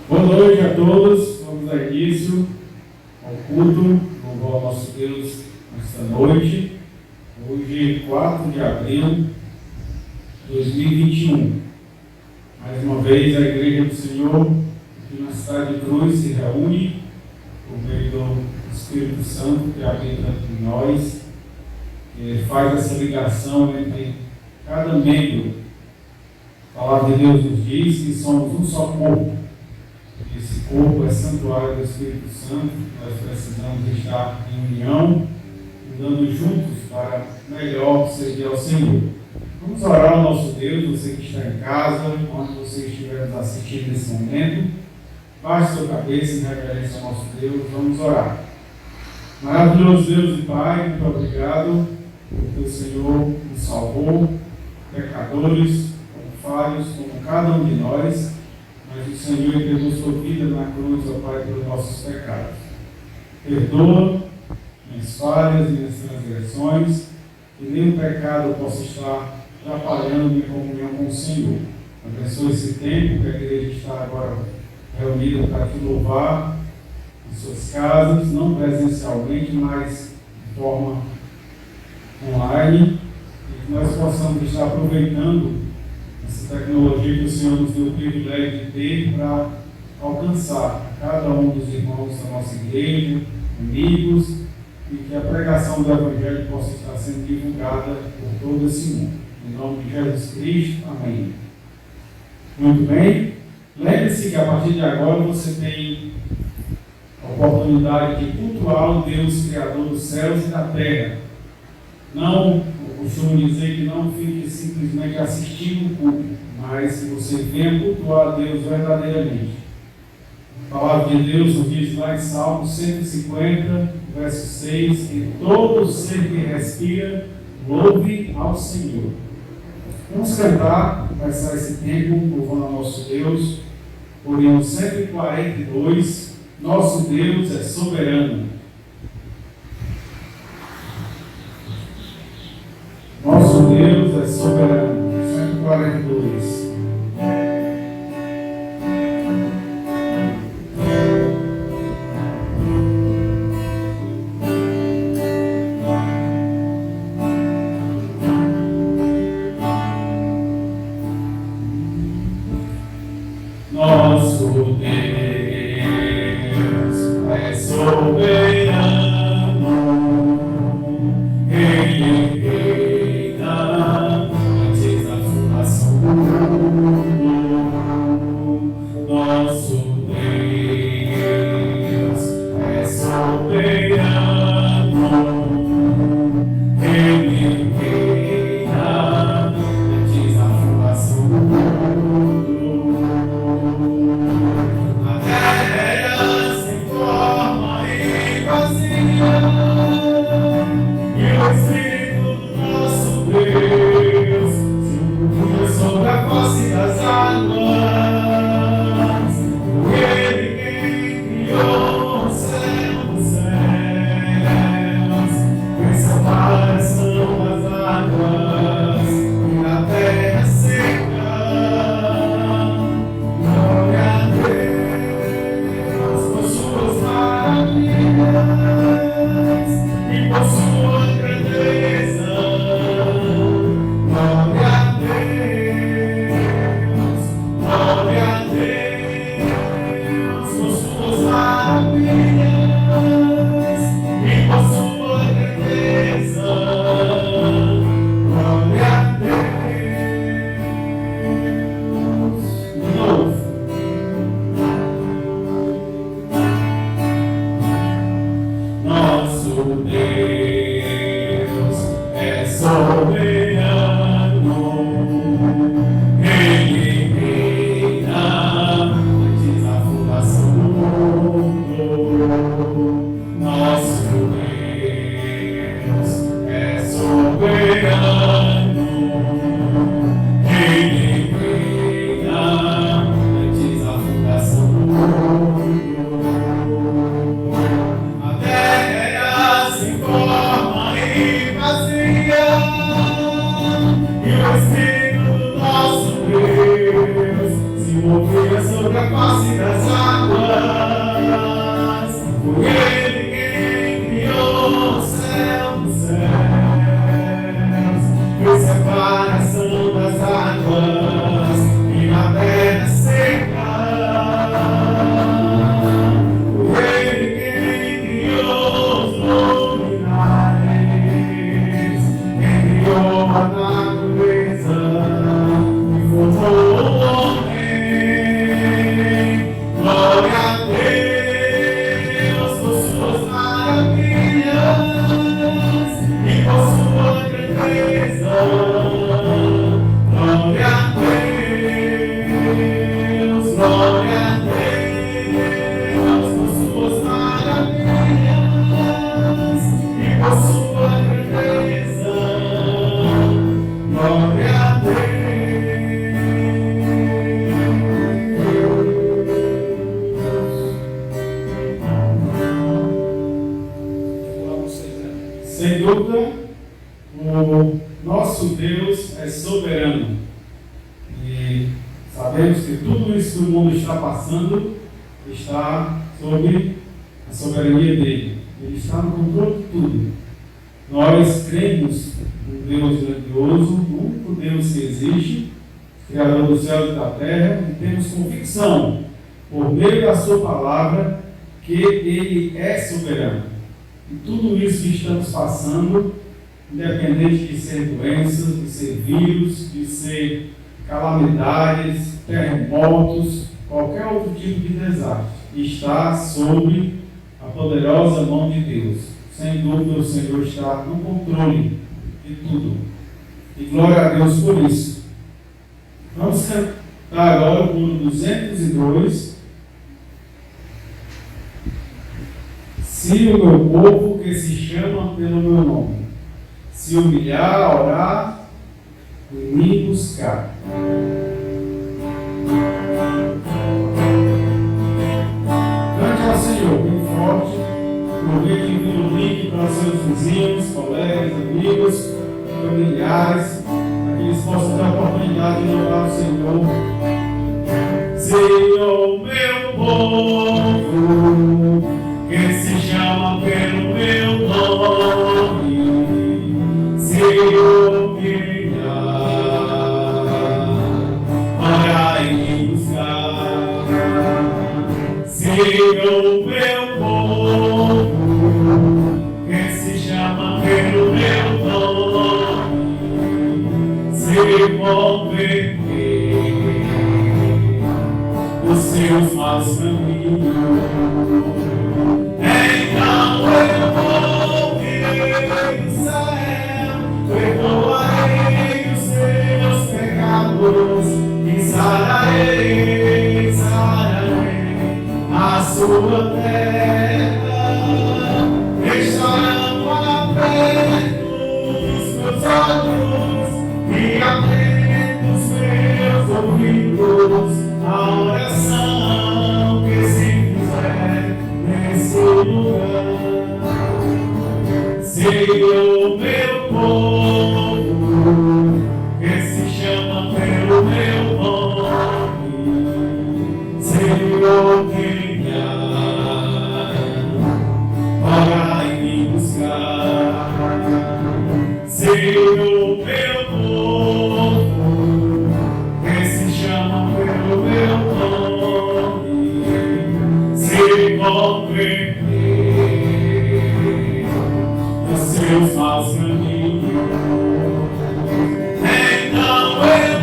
Boa noite a todos, vamos dar início ao culto, louvar ao nosso Deus nesta noite, hoje 4 de abril de 2021. Mais uma vez a Igreja do Senhor, aqui na cidade de Cruz, se reúne por meio do Espírito Santo que habita em nós, que faz essa ligação entre cada membro. A palavra de Deus nos diz que somos um só corpo. Esse corpo é santuário do Espírito Santo. Nós precisamos estar em união, andando juntos para melhor servir ao Senhor. Vamos orar ao nosso Deus, você que está em casa, onde você estiver nos assistindo nesse momento. Baixe sua cabeça em reverência ao nosso Deus, vamos orar. Maravilhoso Deus e Pai, muito obrigado porque o Senhor nos salvou, pecadores, como falhos, como cada um de nós, mas o Senhor entregou sua vida na cruz, ó Pai, pelos nossos pecados. Perdoa minhas falhas, minhas transgressões, que nenhum pecado possa estar atrapalhando minha comunhão com o Senhor. Abençoe esse tempo que a igreja está agora reunida para te louvar em suas casas, não presencialmente, mas de forma online, e que nós possamos estar aproveitando essa tecnologia que o Senhor nos deu o privilégio de ter para alcançar cada um dos irmãos da nossa igreja, amigos, e que a pregação do Evangelho possa estar sendo divulgada por todo esse mundo. Em nome de Jesus Cristo, amém. Muito bem. Lembre-se que a partir de agora você tem a oportunidade de cultuar o Deus Criador dos céus e da terra. Não, eu costumo dizer que não fique simplesmente assistindo o culto, mas que você venha cultuar a Deus verdadeiramente. A palavra de Deus nos diz lá em Salmo 150, verso 6, que todo ser que respira, louve ao Senhor. Vamos cantar, começar esse tempo louvando ao nosso Deus, por hino 142, nosso Deus é soberano. Nosso Deus é soberano. 142. Nosso Deus é soberano, Ele reina antes da fundação do mundo. Nosso Deus é soberano, Ele reina antes da fundação do mundo. A terra sem forma e Sem dúvida, o nosso Deus é soberano. E sabemos que tudo isso que o mundo está passando está sob a soberania dele. Ele está no controle de tudo. Nós cremos no Deus grandioso, no único Deus que existe, Criador do céu e da terra, e temos convicção, por meio da sua palavra, que ele é soberano. E tudo isso que estamos passando, independente de ser doenças, de ser vírus, de ser calamidades, terremotos, qualquer outro tipo de desastre, está sob a poderosa mão de Deus. Sem dúvida, o Senhor está no controle de tudo. E glória a Deus por isso. Vamos cantar agora o número 202. Se o meu povo que se chama pelo meu nome se humilhar, orar e me buscar. Cante ao Senhor bem forte, aproveite e envie o link para seus vizinhos, colegas, amigos, familiares, para que eles possam ter a oportunidade de louvar o Senhor. Senhor, meu povo, que se chama pelo meu nome, se humilhar, orar e me buscar. Senhor, meu povo, que se chama pelo meu nome, se converter os seus maus caminhos. Então eu ouvirei do céu, perdoarei os seus pecados e sararei a sua terra, restaurando abertos meus olhos e atentos meus ouvidos à oração que se fizer nesse lugar. Senhor, meu povo, que se chama pelo meu nome, Senhor, venha, orar e me buscar. Senhor, meu povo, que se chama pelo meu nome, se converter dos seus maus caminhos. Então eu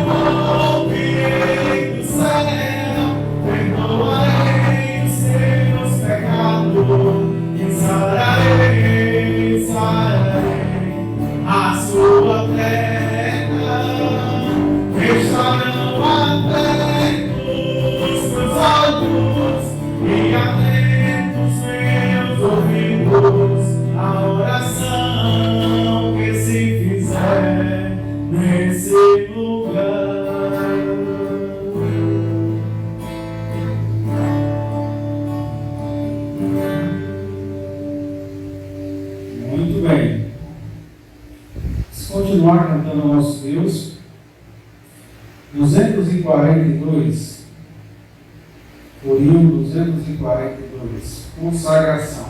ouvirei do céu, perdoarei os seus pecados e sararei a sua terra, restaurando abertos meus olhos e atentos meus ouvidos à oração que se fizer nesse lugar. Muito bem. Vamos continuar cantando ao nosso Deus. 242. Corinho 242. Consagração.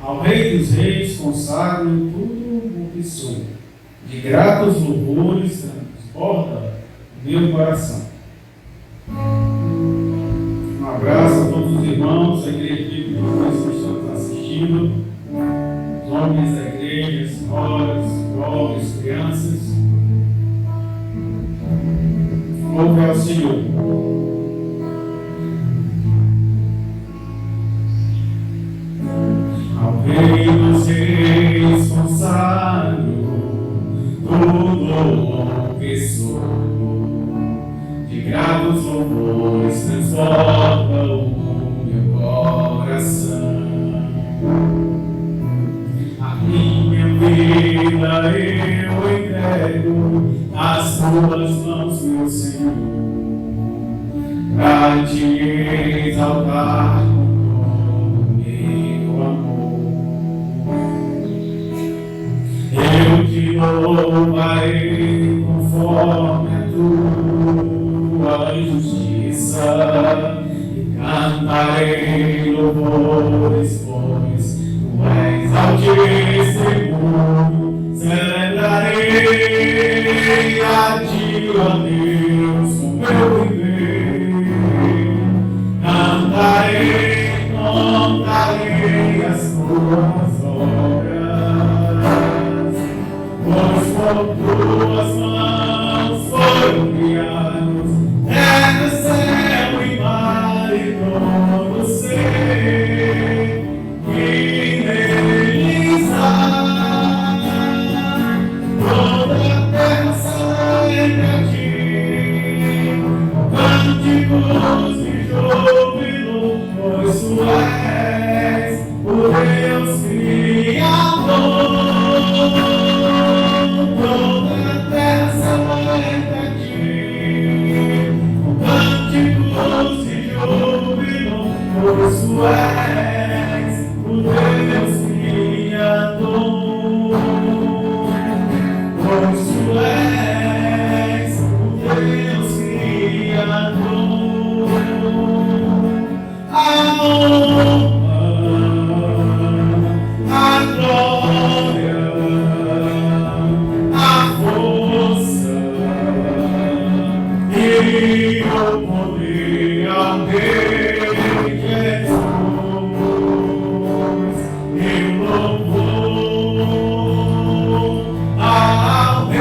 Ao Rei dos Reis consagro tudo o que sou. De gratos louvores transborda o meu coração. Um abraço a todos os irmãos, a igreja que nós estamos assistindo, os homens da igreja, as senhoras, jovens, crianças. Louve ao Senhor. Ao Rei dos Reis consagro tudo o que sou, de gratos louvores transborda transforma o meu coração. A minha vida eu entrego nas tuas mãos, meu Senhor, pra te exaltar com meu amor. Eu te louvarei conforme a tua justiça e cantarei louvores, pois tu és altíssimo. Celebrarei a ti, ó Deus, com meu viver. Contarei as tuas obras, pois por tuas mãos foram criados terra, céu e mar e todo ser que neles há. Toda a terra celebra a ti, cânticos de júbilo, pois tu és o Deus Criador. Toda a terra celebra a ti, cânticos de júbilo, pois tu és o Deus Criador. Pois tu és o Deus Criador. A honra, a glória, a força e o poder ao Rei Jesus, e o louvor ao Rei Jesus.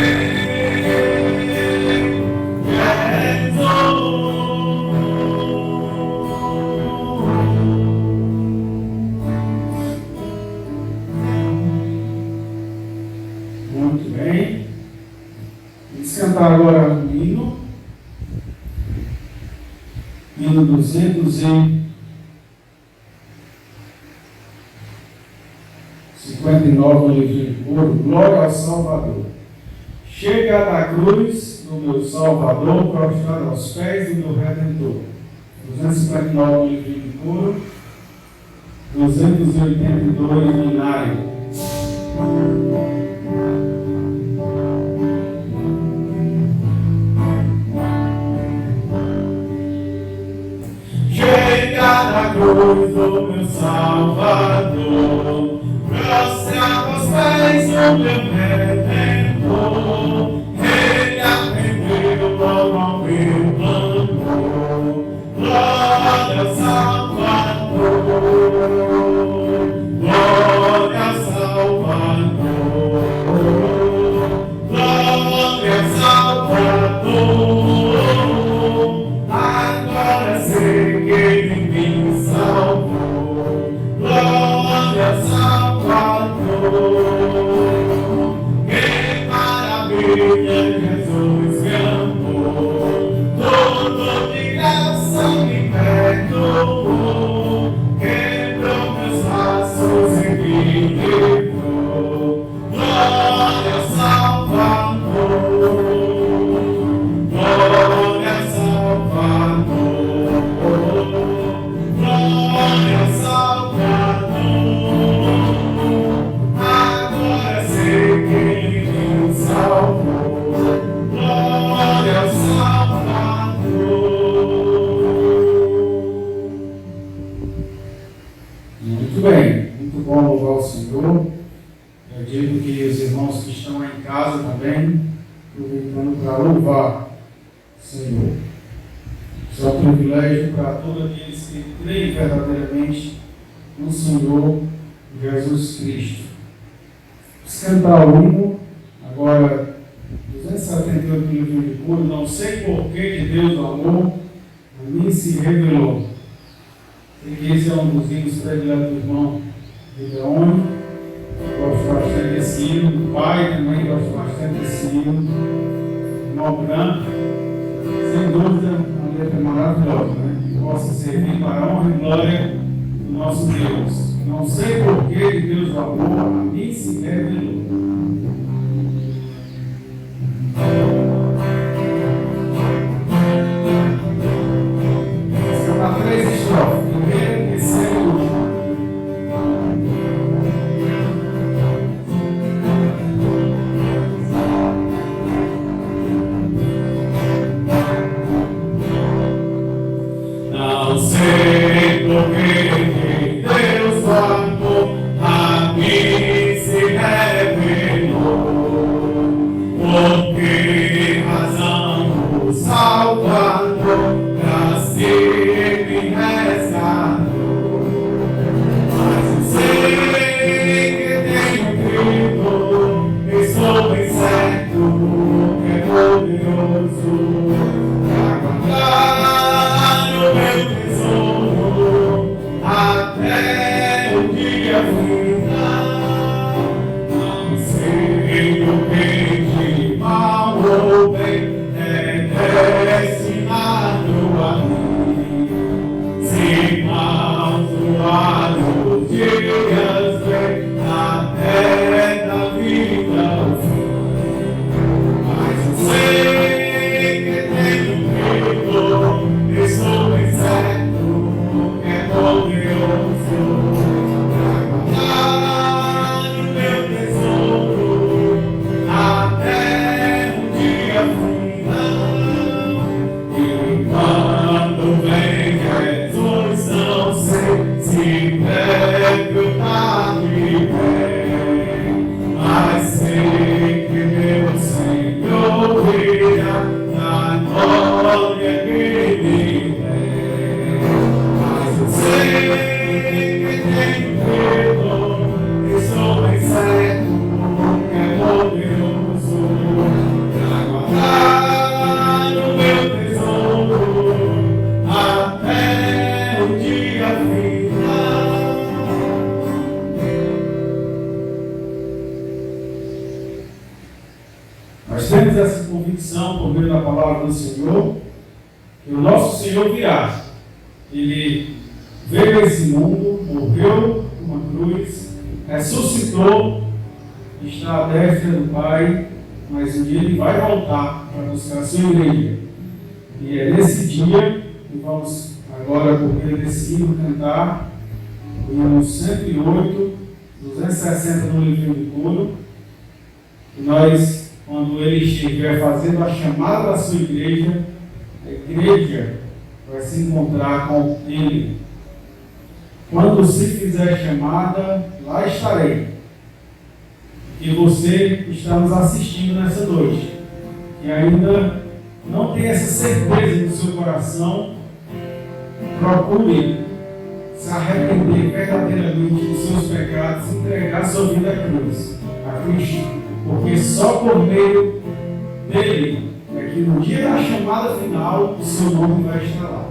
Muito bem. Vamos cantar agora um hino. Hino 259 no livro de coro. Glória ao Salvador. Chega da cruz do meu Salvador, prostrado aos pés do meu Redentor. 259 no livro de coro. 282 no Inário. Chega da cruz do meu Salvador, prostrado aos pés do meu Redentor. Ele aprendeu logo ao meu clamor. Glória ao Salvador, glória ao Salvador, glória ao Salvador. Agora sei que ele me salvou. Glória ao Salvador. Que maravilha Jesus me amou. Tudo de graça me perdoou. Quebrou meus laços e me livrou. Glória ao Salvador. Glória ao Salvador. Glória ao Salvador. Agora sei que ele me salvou. Glória ao Salvador. Muito bem, muito bom louvar o Senhor. Eu digo que os irmãos que estão aí em casa também, aproveitando para louvar o Senhor. Isso é um privilégio para todos aqueles que creem verdadeiramente no Senhor Jesus Cristo. Vamos cantar o hino, agora 278 no livro de coro. Não sei porquê de Deus o amor a mim se revelou. Sei que esse é um dos hinos prediletos do irmão Gideone. Gosto bastante desse hino. O pai também gosta bastante desse hino. Irmão Branco, sem dúvida, uma letra maravilhosa, né? possa servir para a honra e glória do nosso Deus. Não sei por que Deus do amor a mim se revelou. São as 3 estrofes, primeira, terceira e última. Não sei por que Deus do amor a mim se revelou, por que razão o Salvador pra si me resgatou. Mas eu sei que tenho crido, estou bem certo que é poderoso pra guardar o meu tesouro até o dia final. Não sei o que de mal ou bem é destinado a mim. Se maldoados dias vem até da vida ao fim. Mas eu sei que tenho crido, estou bem certo que é poderoso pra guardar o meu tesouro até o dia final. E quando vem Jesus, não sei se deve estar de pé, mas sei que meu Senhor virá na glória que me der. Mas eu sei que tenho crido, estou bem certo que é poderoso pra guardar o meu tesouro até o dia final. Nós temos essa convicção por meio da palavra do Senhor, que o nosso Senhor virá. Ele veio a esse mundo, morreu numa cruz, ressuscitou, está à destra do Pai, mas um dia ele vai voltar para buscar a sua igreja. E é nesse dia que vamos agora, por meio desse hino, cantar o hino 108, 260 no livro de coro. E nós, quando ele estiver fazendo a chamada da sua igreja, a igreja vai se encontrar com ele. Quando se fizer chamada, lá estarei. E você que está nos assistindo nessa noite, que ainda não tem essa certeza no seu coração, procure se arrepender verdadeiramente dos seus pecados e entregar sua vida à cruz, a Cristo, porque só por meio dele é que no dia da chamada final o seu nome vai estar lá.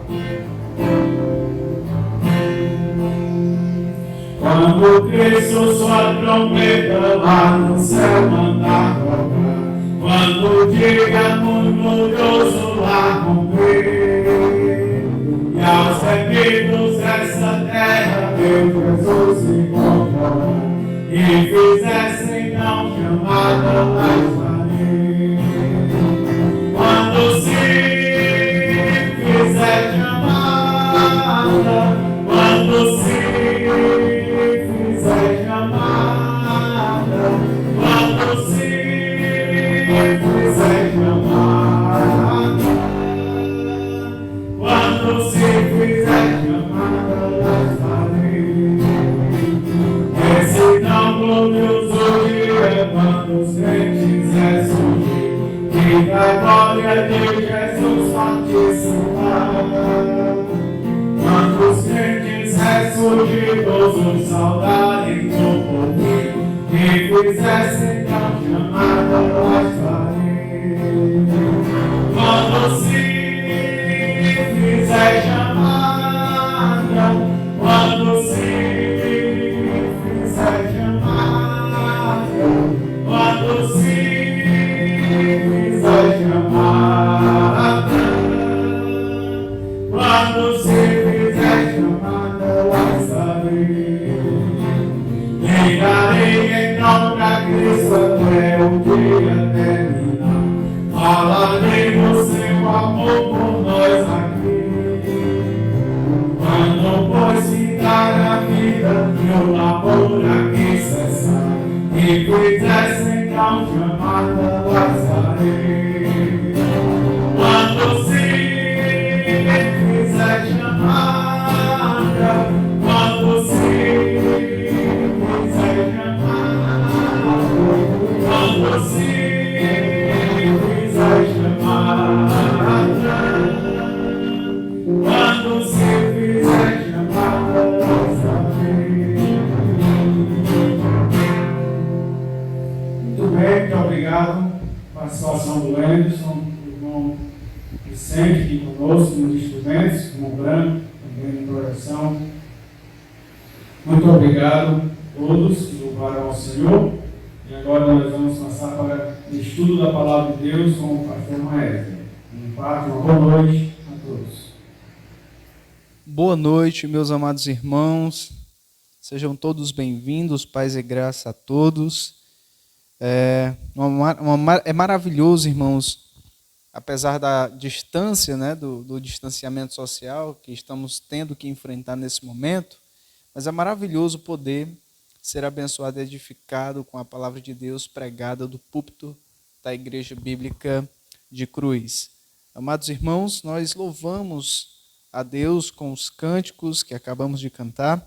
Quando Cristo sua trombeta lá no céu mandar tocar, quando diga glorioso lá romper, e aos remidos dessa terra meu Jesus se encontrar, e fizesse então chamada lá estarei. Quando se fizer chamada, quando se fizer chamada, quando se fizer chamada, quando se fizer chamada, lá estarei. Esse tão glorioso dia, quando os crentes ressurgir, e da glória de Jesus participar. Quando os crentes ressurgidos os saudarem do porvir, e fizessem tão chamada, lá estarei. Quando se fizer chamada, quando se fizer chamada, quando se fizer chamada, quando se fizesse então chamada, passarei. Quando se fizer chamada, quando se fizer chamada, quando se fizer chamada, quando se fizer chamada, passarei. Muito bem, muito obrigado. Participação do Anderson, do irmão Vicente aqui conosco, nos instrumentos, irmão Branco, também na oração. Muito obrigado a todos que louvaram ao Senhor. E agora nós vamos passar para o estudo da Palavra de Deus com o pastor Maestro. Uma boa noite a todos. Boa noite, meus amados irmãos. Sejam todos bem-vindos, paz e graça a todos. É maravilhoso, irmãos, apesar da distância, né, do distanciamento social que estamos tendo que enfrentar nesse momento, mas é maravilhoso poder ser abençoado e edificado com a palavra de Deus pregada do púlpito da Igreja Bíblica de Cruz. Amados irmãos, nós louvamos a Deus com os cânticos que acabamos de cantar.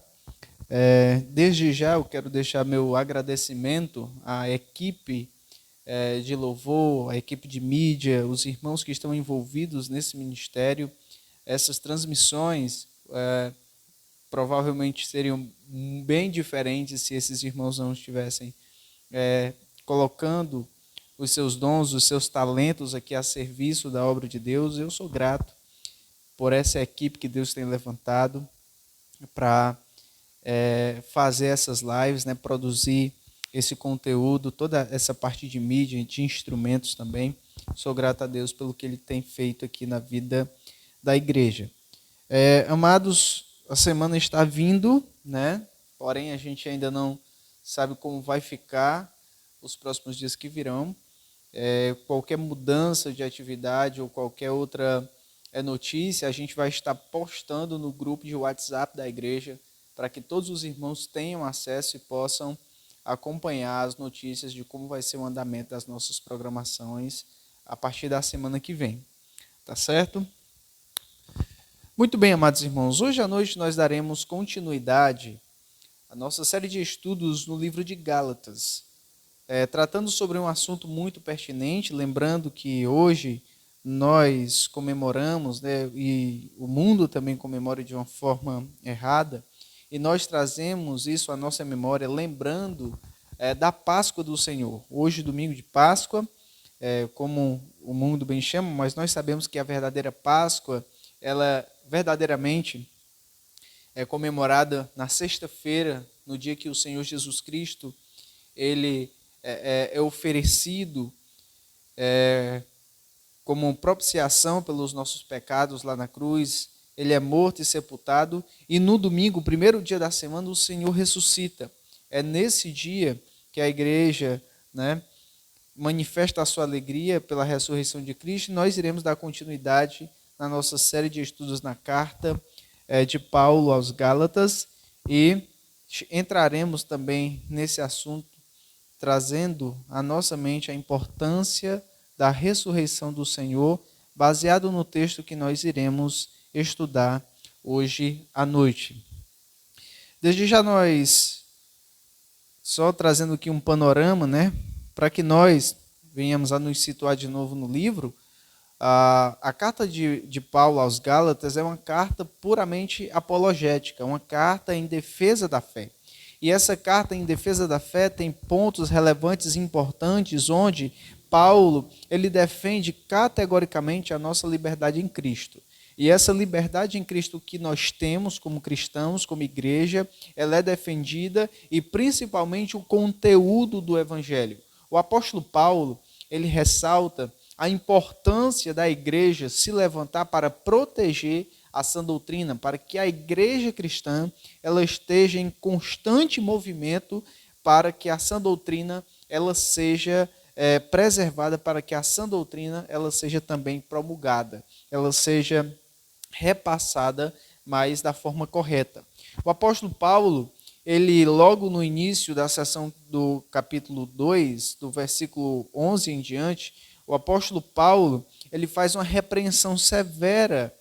Desde já eu quero deixar meu agradecimento à equipe de louvor, à equipe de mídia, os irmãos que estão envolvidos nesse ministério. Essas transmissões provavelmente seriam bem diferentes se esses irmãos não estivessem colocando os seus dons, os seus talentos aqui a serviço da obra de Deus. Eu sou grato por essa equipe que Deus tem levantado para fazer essas lives, né, produzir esse conteúdo, toda essa parte de mídia, de instrumentos também. Sou grato a Deus pelo que Ele tem feito aqui na vida da igreja. Amados, a semana está vindo, né? Porém a gente ainda não sabe como vai ficar os próximos dias que virão. Qualquer mudança de atividade ou qualquer outra notícia, a gente vai estar postando no grupo de WhatsApp da igreja, para que todos os irmãos tenham acesso e possam acompanhar as notícias de como vai ser o andamento das nossas programações a partir da semana que vem. Tá certo? Muito bem, amados irmãos. Hoje à noite nós daremos continuidade à nossa série de estudos no livro de Gálatas, tratando sobre um assunto muito pertinente, lembrando que hoje nós comemoramos, né, e o mundo também comemora de uma forma errada, e nós trazemos isso à nossa memória, lembrando da Páscoa do Senhor. Hoje, domingo de Páscoa, como o mundo bem chama, mas nós sabemos que a verdadeira Páscoa, ela verdadeiramente é comemorada na sexta-feira, no dia que o Senhor Jesus Cristo ele é oferecido como propiciação pelos nossos pecados lá na cruz. Ele é morto e sepultado, e no domingo, primeiro dia da semana, o Senhor ressuscita. É nesse dia que a igreja, né, manifesta a sua alegria pela ressurreição de Cristo. Nós iremos dar continuidade na nossa série de estudos na carta de Paulo aos Gálatas, e entraremos também nesse assunto, trazendo à nossa mente a importância da ressurreição do Senhor, baseado no texto que nós iremos estudar hoje à noite. Desde já nós, só trazendo aqui um panorama, né, para que nós venhamos a nos situar de novo no livro, a carta de Paulo aos Gálatas é uma carta puramente apologética, uma carta em defesa da fé. E essa carta em defesa da fé tem pontos relevantes e importantes, onde Paulo ele defende categoricamente a nossa liberdade em Cristo. E essa liberdade em Cristo que nós temos como cristãos, como igreja, ela é defendida, e principalmente o conteúdo do Evangelho. O apóstolo Paulo, ele ressalta a importância da igreja se levantar para proteger a sã doutrina, para que a igreja cristã ela esteja em constante movimento para que a sã doutrina ela seja preservada, para que a sã doutrina ela seja também promulgada, ela seja repassada, mas da forma correta. O apóstolo Paulo, ele logo no início da seção do capítulo 2, do versículo 11 em diante, o apóstolo Paulo, ele faz uma repreensão severa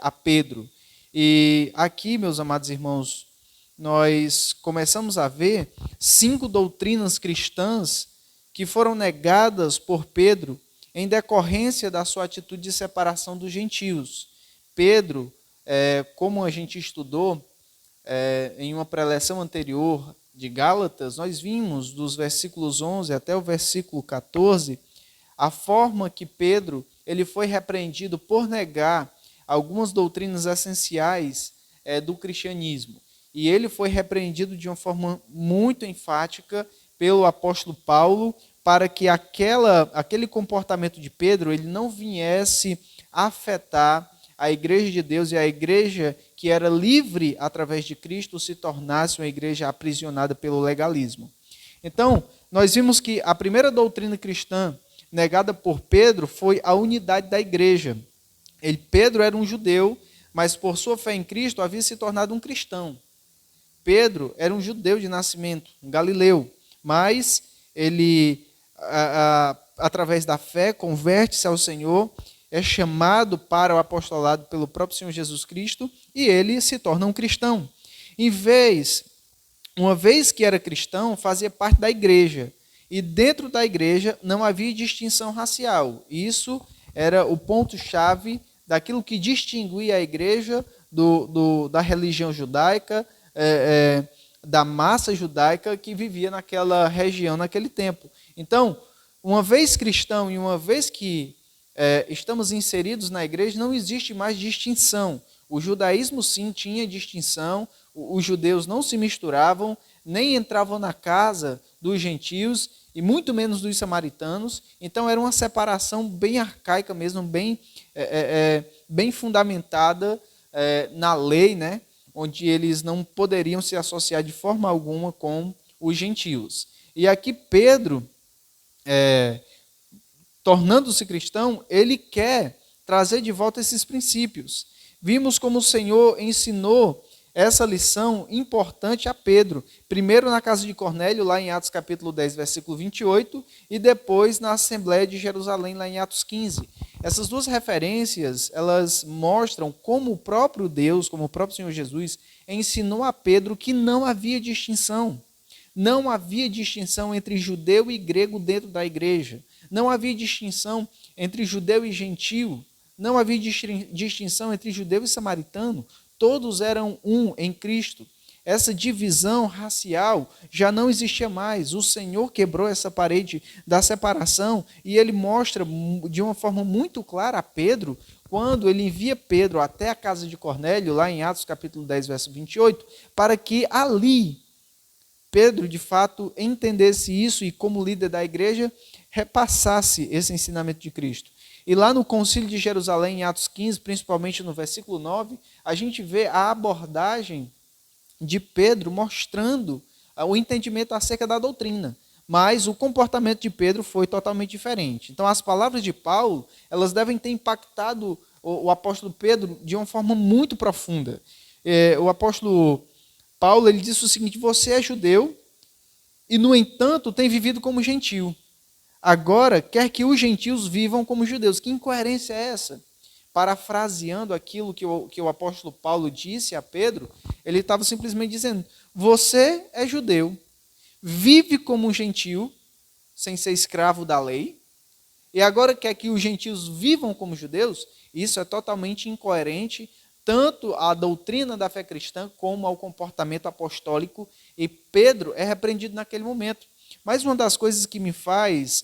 a Pedro. E aqui, meus amados irmãos, nós começamos a ver 5 doutrinas cristãs que foram negadas por Pedro em decorrência da sua atitude de separação dos gentios. Pedro, como a gente estudou em uma preleção anterior de Gálatas, nós vimos dos versículos 11 até o versículo 14, a forma que Pedro ele foi repreendido por negar algumas doutrinas essenciais do cristianismo. E ele foi repreendido de uma forma muito enfática pelo apóstolo Paulo, para que aquele comportamento de Pedro ele não viesse afetar a igreja de Deus, e a igreja que era livre através de Cristo se tornasse uma igreja aprisionada pelo legalismo. Então, nós vimos que a primeira doutrina cristã negada por Pedro foi a unidade da igreja. Pedro era um judeu, mas por sua fé em Cristo havia se tornado um cristão. Pedro era um judeu de nascimento, um galileu, mas ele, através da fé, converte-se ao Senhor, é chamado para o apostolado pelo próprio Senhor Jesus Cristo e ele se torna um cristão. Uma vez que era cristão, fazia parte da igreja. E dentro da igreja não havia distinção racial. Isso era o ponto-chave daquilo que distinguia a igreja da religião judaica, da massa judaica que vivia naquela região, naquele tempo. Então, uma vez cristão e uma vez que estamos inseridos na igreja, não existe mais distinção. O judaísmo, sim, tinha distinção, os judeus não se misturavam, nem entravam na casa dos gentios, e muito menos dos samaritanos. Então, era uma separação bem arcaica mesmo, bem fundamentada na lei, né? Onde eles não poderiam se associar de forma alguma com os gentios. E aqui Pedro, tornando-se cristão, ele quer trazer de volta esses princípios. Vimos como o Senhor ensinou essa lição importante a Pedro, primeiro na casa de Cornélio, lá em Atos capítulo 10, versículo 28, e depois na Assembleia de Jerusalém, lá em Atos 15. Essas duas referências, elas mostram como o próprio Deus, como o próprio Senhor Jesus, ensinou a Pedro que não havia distinção. Não havia distinção entre judeu e grego dentro da igreja. Não havia distinção entre judeu e gentio. Não havia distinção entre judeu e samaritano. Todos eram um em Cristo. Essa divisão racial já não existia mais. O Senhor quebrou essa parede da separação e ele mostra de uma forma muito clara a Pedro, quando ele envia Pedro até a casa de Cornélio, lá em Atos capítulo 10, verso 28, para que ali Pedro, de fato, entendesse isso e, como líder da igreja, repassasse esse ensinamento de Cristo. E lá no Concílio de Jerusalém, em Atos 15, principalmente no versículo 9, a gente vê a abordagem de Pedro mostrando o entendimento acerca da doutrina. Mas o comportamento de Pedro foi totalmente diferente. Então, as palavras de Paulo, elas devem ter impactado o apóstolo Pedro de uma forma muito profunda. O apóstolo Paulo, ele disse o seguinte: você é judeu e, no entanto, tem vivido como gentio. Agora, quer que os gentios vivam como judeus. Que incoerência é essa? Parafraseando aquilo que o apóstolo Paulo disse a Pedro, ele estava simplesmente dizendo: você é judeu, vive como um gentio, sem ser escravo da lei, e agora quer que os gentios vivam como judeus? Isso é totalmente incoerente, tanto à doutrina da fé cristã, como ao comportamento apostólico, e Pedro é repreendido naquele momento. Mas uma das coisas que me faz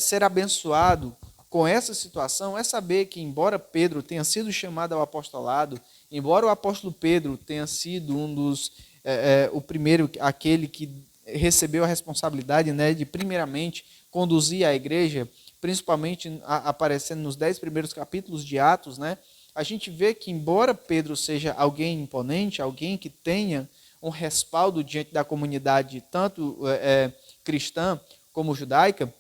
ser abençoado com essa situação é saber que, embora Pedro tenha sido chamado ao apostolado, embora o apóstolo Pedro tenha sido o primeiro, aquele que recebeu a responsabilidade, né, de primeiramente conduzir a igreja, principalmente aparecendo nos 10 primeiros capítulos de Atos, né, a gente vê que, embora Pedro seja alguém imponente, alguém que tenha um respaldo diante da comunidade, tanto cristã como judaica,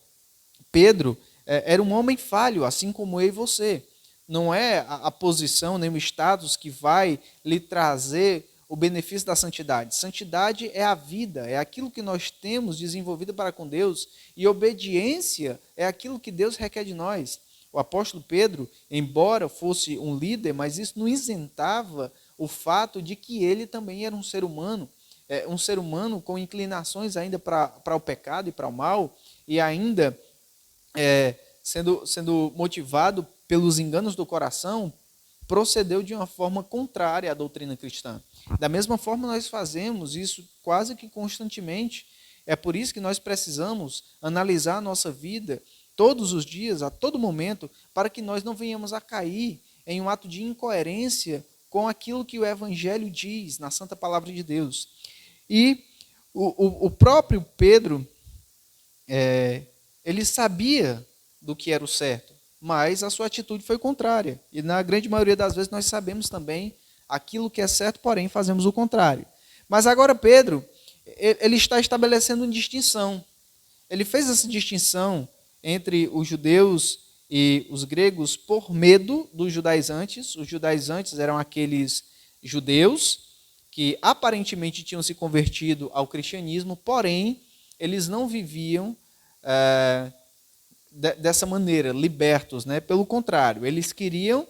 Pedro era um homem falho, assim como eu e você. Não é a posição nem o status que vai lhe trazer o benefício da santidade. Santidade é a vida, é aquilo que nós temos desenvolvido para com Deus, e obediência é aquilo que Deus requer de nós. O apóstolo Pedro, embora fosse um líder, mas isso não isentava o fato de que ele também era um ser humano com inclinações ainda para o pecado e para o mal, e ainda sendo motivado pelos enganos do coração, procedeu de uma forma contrária à doutrina cristã. Da mesma forma, nós fazemos isso quase que constantemente. É por isso que nós precisamos analisar a nossa vida todos os dias, a todo momento, para que nós não venhamos a cair em um ato de incoerência com aquilo que o Evangelho diz na Santa Palavra de Deus. E o próprio Pedro, ele sabia do que era o certo, mas a sua atitude foi contrária. E na grande maioria das vezes nós sabemos também aquilo que é certo, porém fazemos o contrário. Mas agora Pedro, ele está estabelecendo uma distinção. Ele fez essa distinção entre os judeus e os gregos por medo dos judaizantes. Os judaizantes eram aqueles judeus que aparentemente tinham se convertido ao cristianismo, porém eles não viviam dessa maneira, libertos, né? Pelo contrário, eles queriam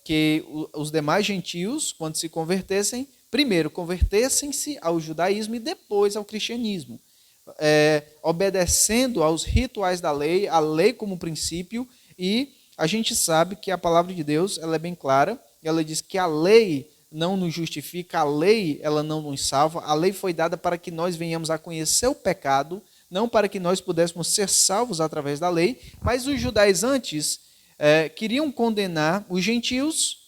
que os demais gentios, quando se convertessem, primeiro convertessem-se ao judaísmo e depois ao cristianismo, obedecendo aos rituais da lei, a lei como princípio, e a gente sabe que a palavra de Deus ela é bem clara, ela diz que a lei não nos justifica, a lei ela não nos salva, a lei foi dada para que nós venhamos a conhecer o pecado, não para que nós pudéssemos ser salvos através da lei, mas os judaizantes queriam condenar os gentios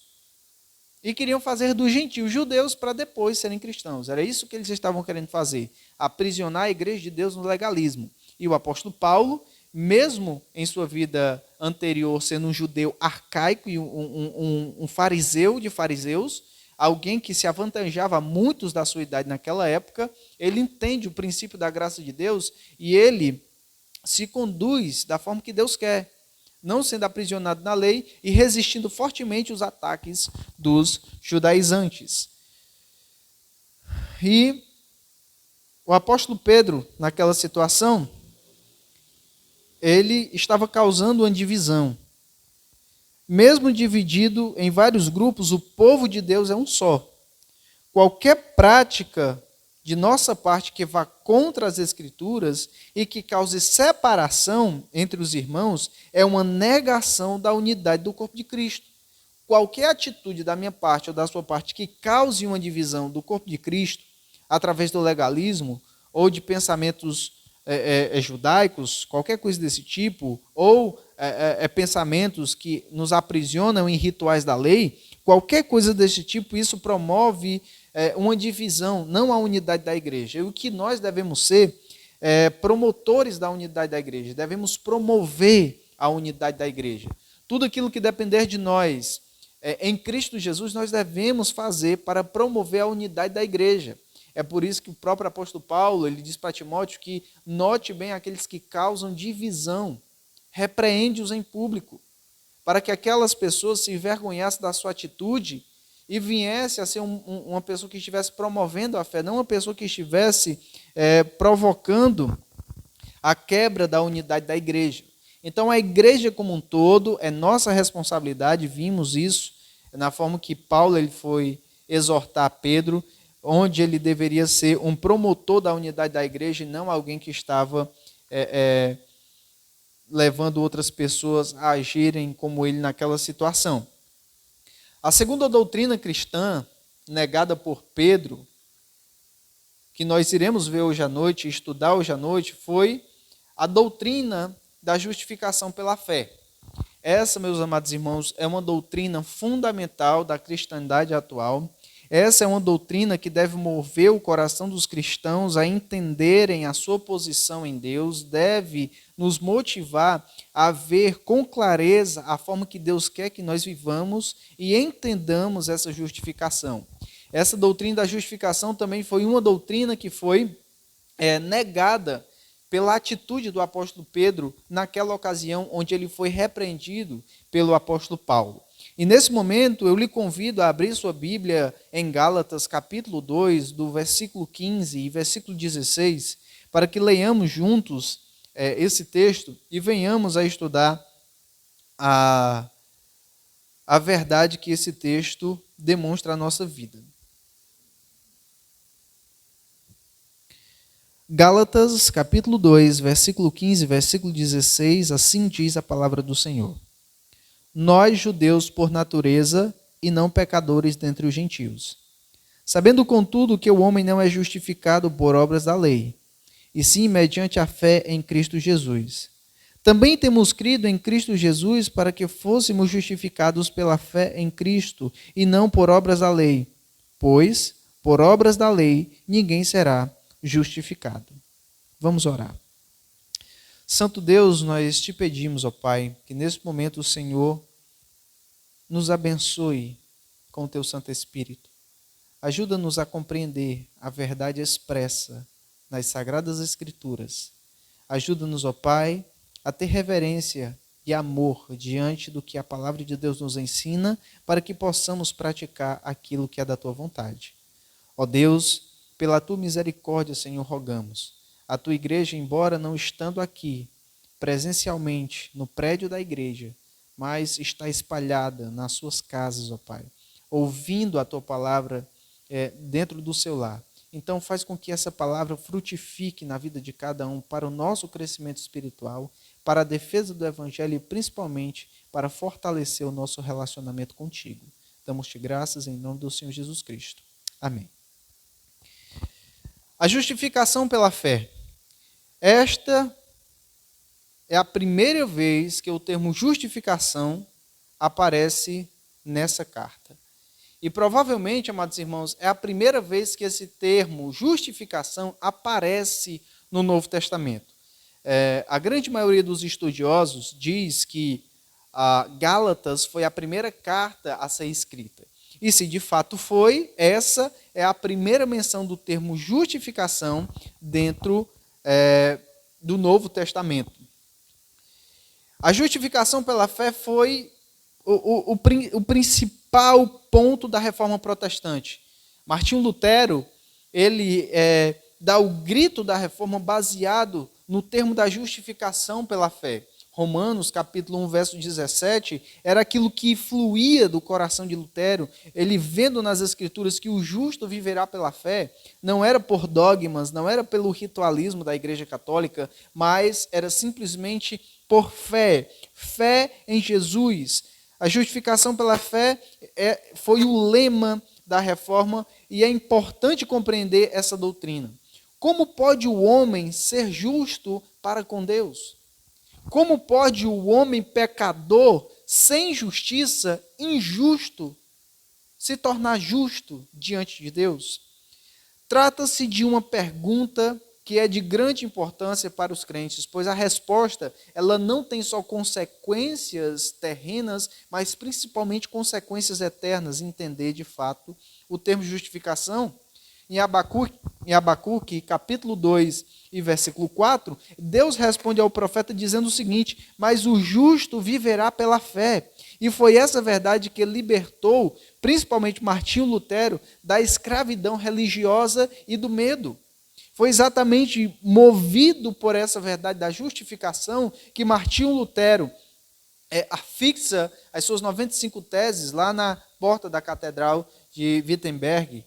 e queriam fazer dos gentios judeus para depois serem cristãos. Era isso que eles estavam querendo fazer, aprisionar a igreja de Deus no legalismo. E o apóstolo Paulo, mesmo em sua vida anterior sendo um judeu arcaico e um fariseu de fariseus, alguém que se avantajava a muitos da sua idade naquela época, ele entende o princípio da graça de Deus e ele se conduz da forma que Deus quer, não sendo aprisionado na lei e resistindo fortemente aos ataques dos judaizantes. E o apóstolo Pedro, naquela situação, ele estava causando uma divisão. Mesmo dividido em vários grupos, o povo de Deus é um só. Qualquer prática de nossa parte que vá contra as Escrituras e que cause separação entre os irmãos é uma negação da unidade do corpo de Cristo. Qualquer atitude da minha parte ou da sua parte que cause uma divisão do corpo de Cristo através do legalismo ou de pensamentos judaicos, qualquer coisa desse tipo, ou pensamentos que nos aprisionam em rituais da lei, qualquer coisa desse tipo, isso promove uma divisão, não a unidade da igreja. E o que nós devemos ser promotores da unidade da igreja, devemos promover a unidade da igreja. Tudo aquilo que depender de nós em Cristo Jesus, nós devemos fazer para promover a unidade da igreja. É por isso que o próprio apóstolo Paulo, ele diz para Timóteo que note bem aqueles que causam divisão, repreende-os em público, para que aquelas pessoas se envergonhassem da sua atitude e viesse a ser uma pessoa que estivesse promovendo a fé, não uma pessoa que estivesse provocando a quebra da unidade da igreja. Então a igreja como um todo é nossa responsabilidade, vimos isso na forma que Paulo ele foi exortar Pedro, onde ele deveria ser um promotor da unidade da igreja e não alguém que estava levando outras pessoas a agirem como ele naquela situação. A segunda doutrina cristã, negada por Pedro, que nós iremos ver hoje à noite, estudar hoje à noite, foi a doutrina da justificação pela fé. Essa, meus amados irmãos, é uma doutrina fundamental da cristandade atual. Essa é uma doutrina que deve mover o coração dos cristãos a entenderem a sua posição em Deus, deve nos motivar a ver com clareza a forma que Deus quer que nós vivamos e entendamos essa justificação. Essa doutrina da justificação também foi uma doutrina que foi negada pela atitude do apóstolo Pedro naquela ocasião onde ele foi repreendido pelo apóstolo Paulo. E nesse momento eu lhe convido a abrir sua Bíblia em Gálatas capítulo 2, do versículo 15 e versículo 16, para que leiamos juntos esse texto e venhamos a estudar a verdade que esse texto demonstra à nossa vida. Gálatas capítulo 2, versículo 15, versículo 16, assim diz a palavra do Senhor. Nós, judeus por natureza, e não pecadores dentre os gentios. Sabendo, contudo, que o homem não é justificado por obras da lei, e sim mediante a fé em Cristo Jesus. Também temos crido em Cristo Jesus para que fôssemos justificados pela fé em Cristo, e não por obras da lei, pois, por obras da lei, ninguém será justificado. Vamos orar. Santo Deus, nós te pedimos, ó Pai, que nesse momento o Senhor nos abençoe com o teu Santo Espírito. Ajuda-nos a compreender a verdade expressa nas Sagradas Escrituras. Ajuda-nos, ó Pai, a ter reverência e amor diante do que a palavra de Deus nos ensina, para que possamos praticar aquilo que é da tua vontade. Ó Deus, pela tua misericórdia, Senhor, rogamos. A tua igreja, embora não estando aqui presencialmente no prédio da igreja, mas está espalhada nas suas casas, ó Pai, ouvindo a tua palavra dentro do seu lar. Então faz com que essa palavra frutifique na vida de cada um para o nosso crescimento espiritual, para a defesa do evangelho e principalmente para fortalecer o nosso relacionamento contigo. Damos-te graças em nome do Senhor Jesus Cristo. Amém. A justificação pela fé. Esta é a primeira vez que o termo justificação aparece nessa carta. E provavelmente, amados irmãos, é a primeira vez que esse termo justificação aparece no Novo Testamento. A grande maioria dos estudiosos diz que Gálatas foi a primeira carta a ser escrita. E se de fato foi, essa é a primeira menção do termo justificação dentro do Novo Testamento. A justificação pela fé foi o principal ponto da Reforma Protestante. Martinho Lutero, ele dá o grito da Reforma baseado no termo da justificação pela fé. Romanos, capítulo 1, verso 17, era aquilo que fluía do coração de Lutero. Ele vendo nas Escrituras que o justo viverá pela fé, não era por dogmas, não era pelo ritualismo da Igreja Católica, mas era simplesmente por fé. Fé em Jesus. A justificação pela fé foi o lema da Reforma e é importante compreender essa doutrina. Como pode o homem ser justo para com Deus? Como pode o homem pecador, sem justiça, injusto, se tornar justo diante de Deus? Trata-se de uma pergunta que é de grande importância para os crentes, pois a resposta ela não tem só consequências terrenas, mas principalmente consequências eternas. Entender de fato o termo justificação. Em Abacuque, capítulo 2 e versículo 4, Deus responde ao profeta dizendo o seguinte: mas o justo viverá pela fé. E foi essa verdade que libertou, principalmente Martinho Lutero, da escravidão religiosa e do medo. Foi exatamente movido por essa verdade da justificação que Martinho Lutero afixa as suas 95 teses lá na porta da Catedral de Wittenberg,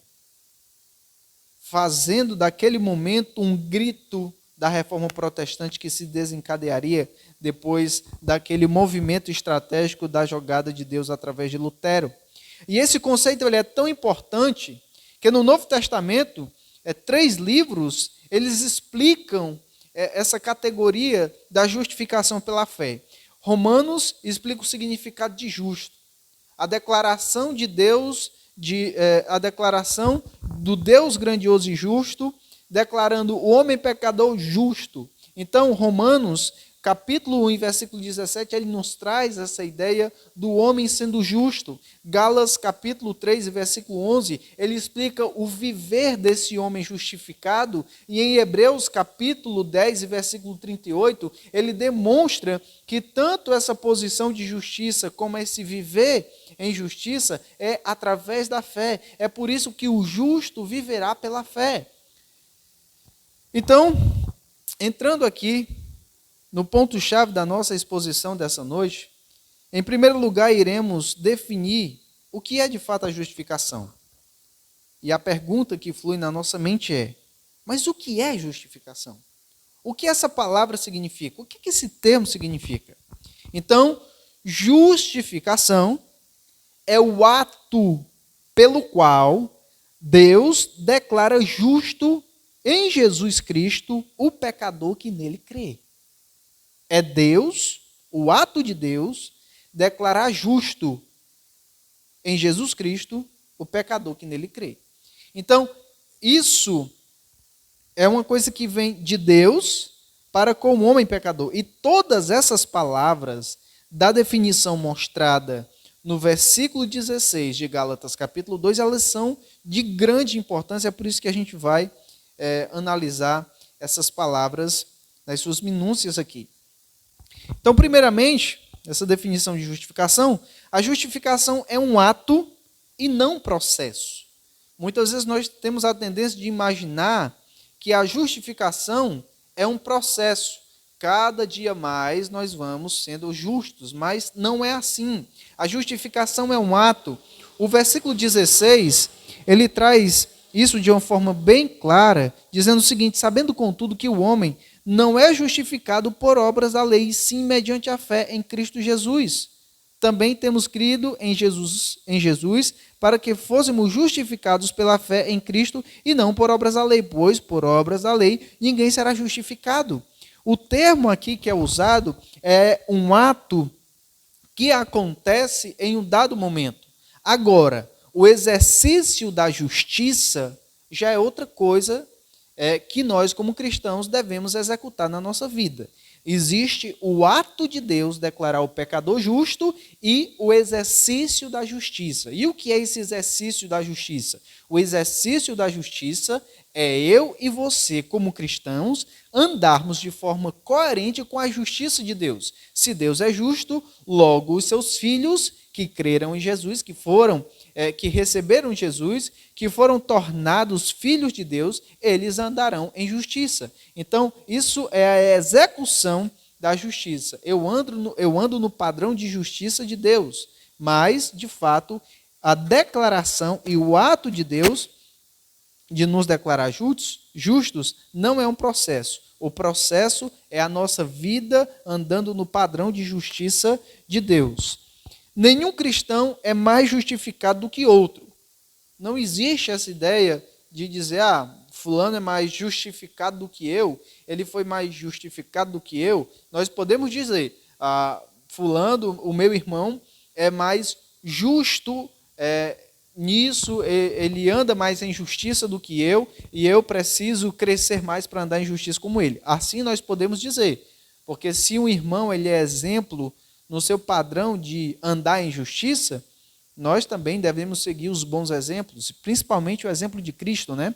fazendo daquele momento um grito da Reforma Protestante que se desencadearia depois daquele movimento estratégico da jogada de Deus através de Lutero. E esse conceito ele é tão importante que no Novo Testamento, 3 livros, eles explicam essa categoria da justificação pela fé. Romanos explica o significado de justo. A declaração de Deus, a declaração do Deus grandioso e justo, declarando o homem pecador justo. Então, Romanos, capítulo 1, versículo 17, ele nos traz essa ideia do homem sendo justo. Gálatas, capítulo 3, versículo 11, ele explica o viver desse homem justificado. E em Hebreus, capítulo 10, versículo 38, ele demonstra que tanto essa posição de justiça como esse viver em justiça é através da fé. É por isso que o justo viverá pela fé. Então, entrando aqui no ponto-chave da nossa exposição dessa noite, em primeiro lugar iremos definir o que é de fato a justificação. E a pergunta que flui na nossa mente é: mas o que é justificação? O que essa palavra significa? O que esse termo significa? Então, justificação é o ato pelo qual Deus declara justo em Jesus Cristo o pecador que nele crê. É Deus, o ato de Deus, declarar justo em Jesus Cristo o pecador que nele crê. Então, isso é uma coisa que vem de Deus para com o homem pecador. E todas essas palavras da definição mostrada no versículo 16 de Gálatas capítulo 2, elas são de grande importância, é por isso que a gente vai analisar essas palavras nas suas minúcias aqui. Então, primeiramente, essa definição de justificação, a justificação é um ato e não um processo. Muitas vezes nós temos a tendência de imaginar que a justificação é um processo. Cada dia mais nós vamos sendo justos, mas não é assim. A justificação é um ato. O versículo 16, ele traz isso de uma forma bem clara, dizendo o seguinte: sabendo contudo que o homem não é justificado por obras da lei, sim mediante a fé em Cristo Jesus. Também temos crido em Jesus, para que fôssemos justificados pela fé em Cristo e não por obras da lei, pois por obras da lei ninguém será justificado. O termo aqui que é usado é um ato que acontece em um dado momento. Agora, o exercício da justiça já é outra coisa que nós, como cristãos, devemos executar na nossa vida. Existe o ato de Deus declarar o pecador justo e o exercício da justiça. E o que é esse exercício da justiça? O exercício da justiça é eu e você, como cristãos, andarmos de forma coerente com a justiça de Deus. Se Deus é justo, logo os seus filhos que creram em Jesus, que receberam Jesus, que foram tornados filhos de Deus, eles andarão em justiça. Então, isso é a execução da justiça. Eu ando no padrão de justiça de Deus, mas, de fato, a declaração e o ato de Deus de nos declarar justos não é um processo. O processo é a nossa vida andando no padrão de justiça de Deus. Nenhum cristão é mais justificado do que outro. Não existe essa ideia de dizer, fulano é mais justificado do que eu, ele foi mais justificado do que eu. Nós podemos dizer, fulano, o meu irmão, é mais justo nisso, ele anda mais em justiça do que eu, e eu preciso crescer mais para andar em justiça como ele. Assim nós podemos dizer, porque se um irmão ele é exemplo no seu padrão de andar em justiça, nós também devemos seguir os bons exemplos, principalmente o exemplo de Cristo, né?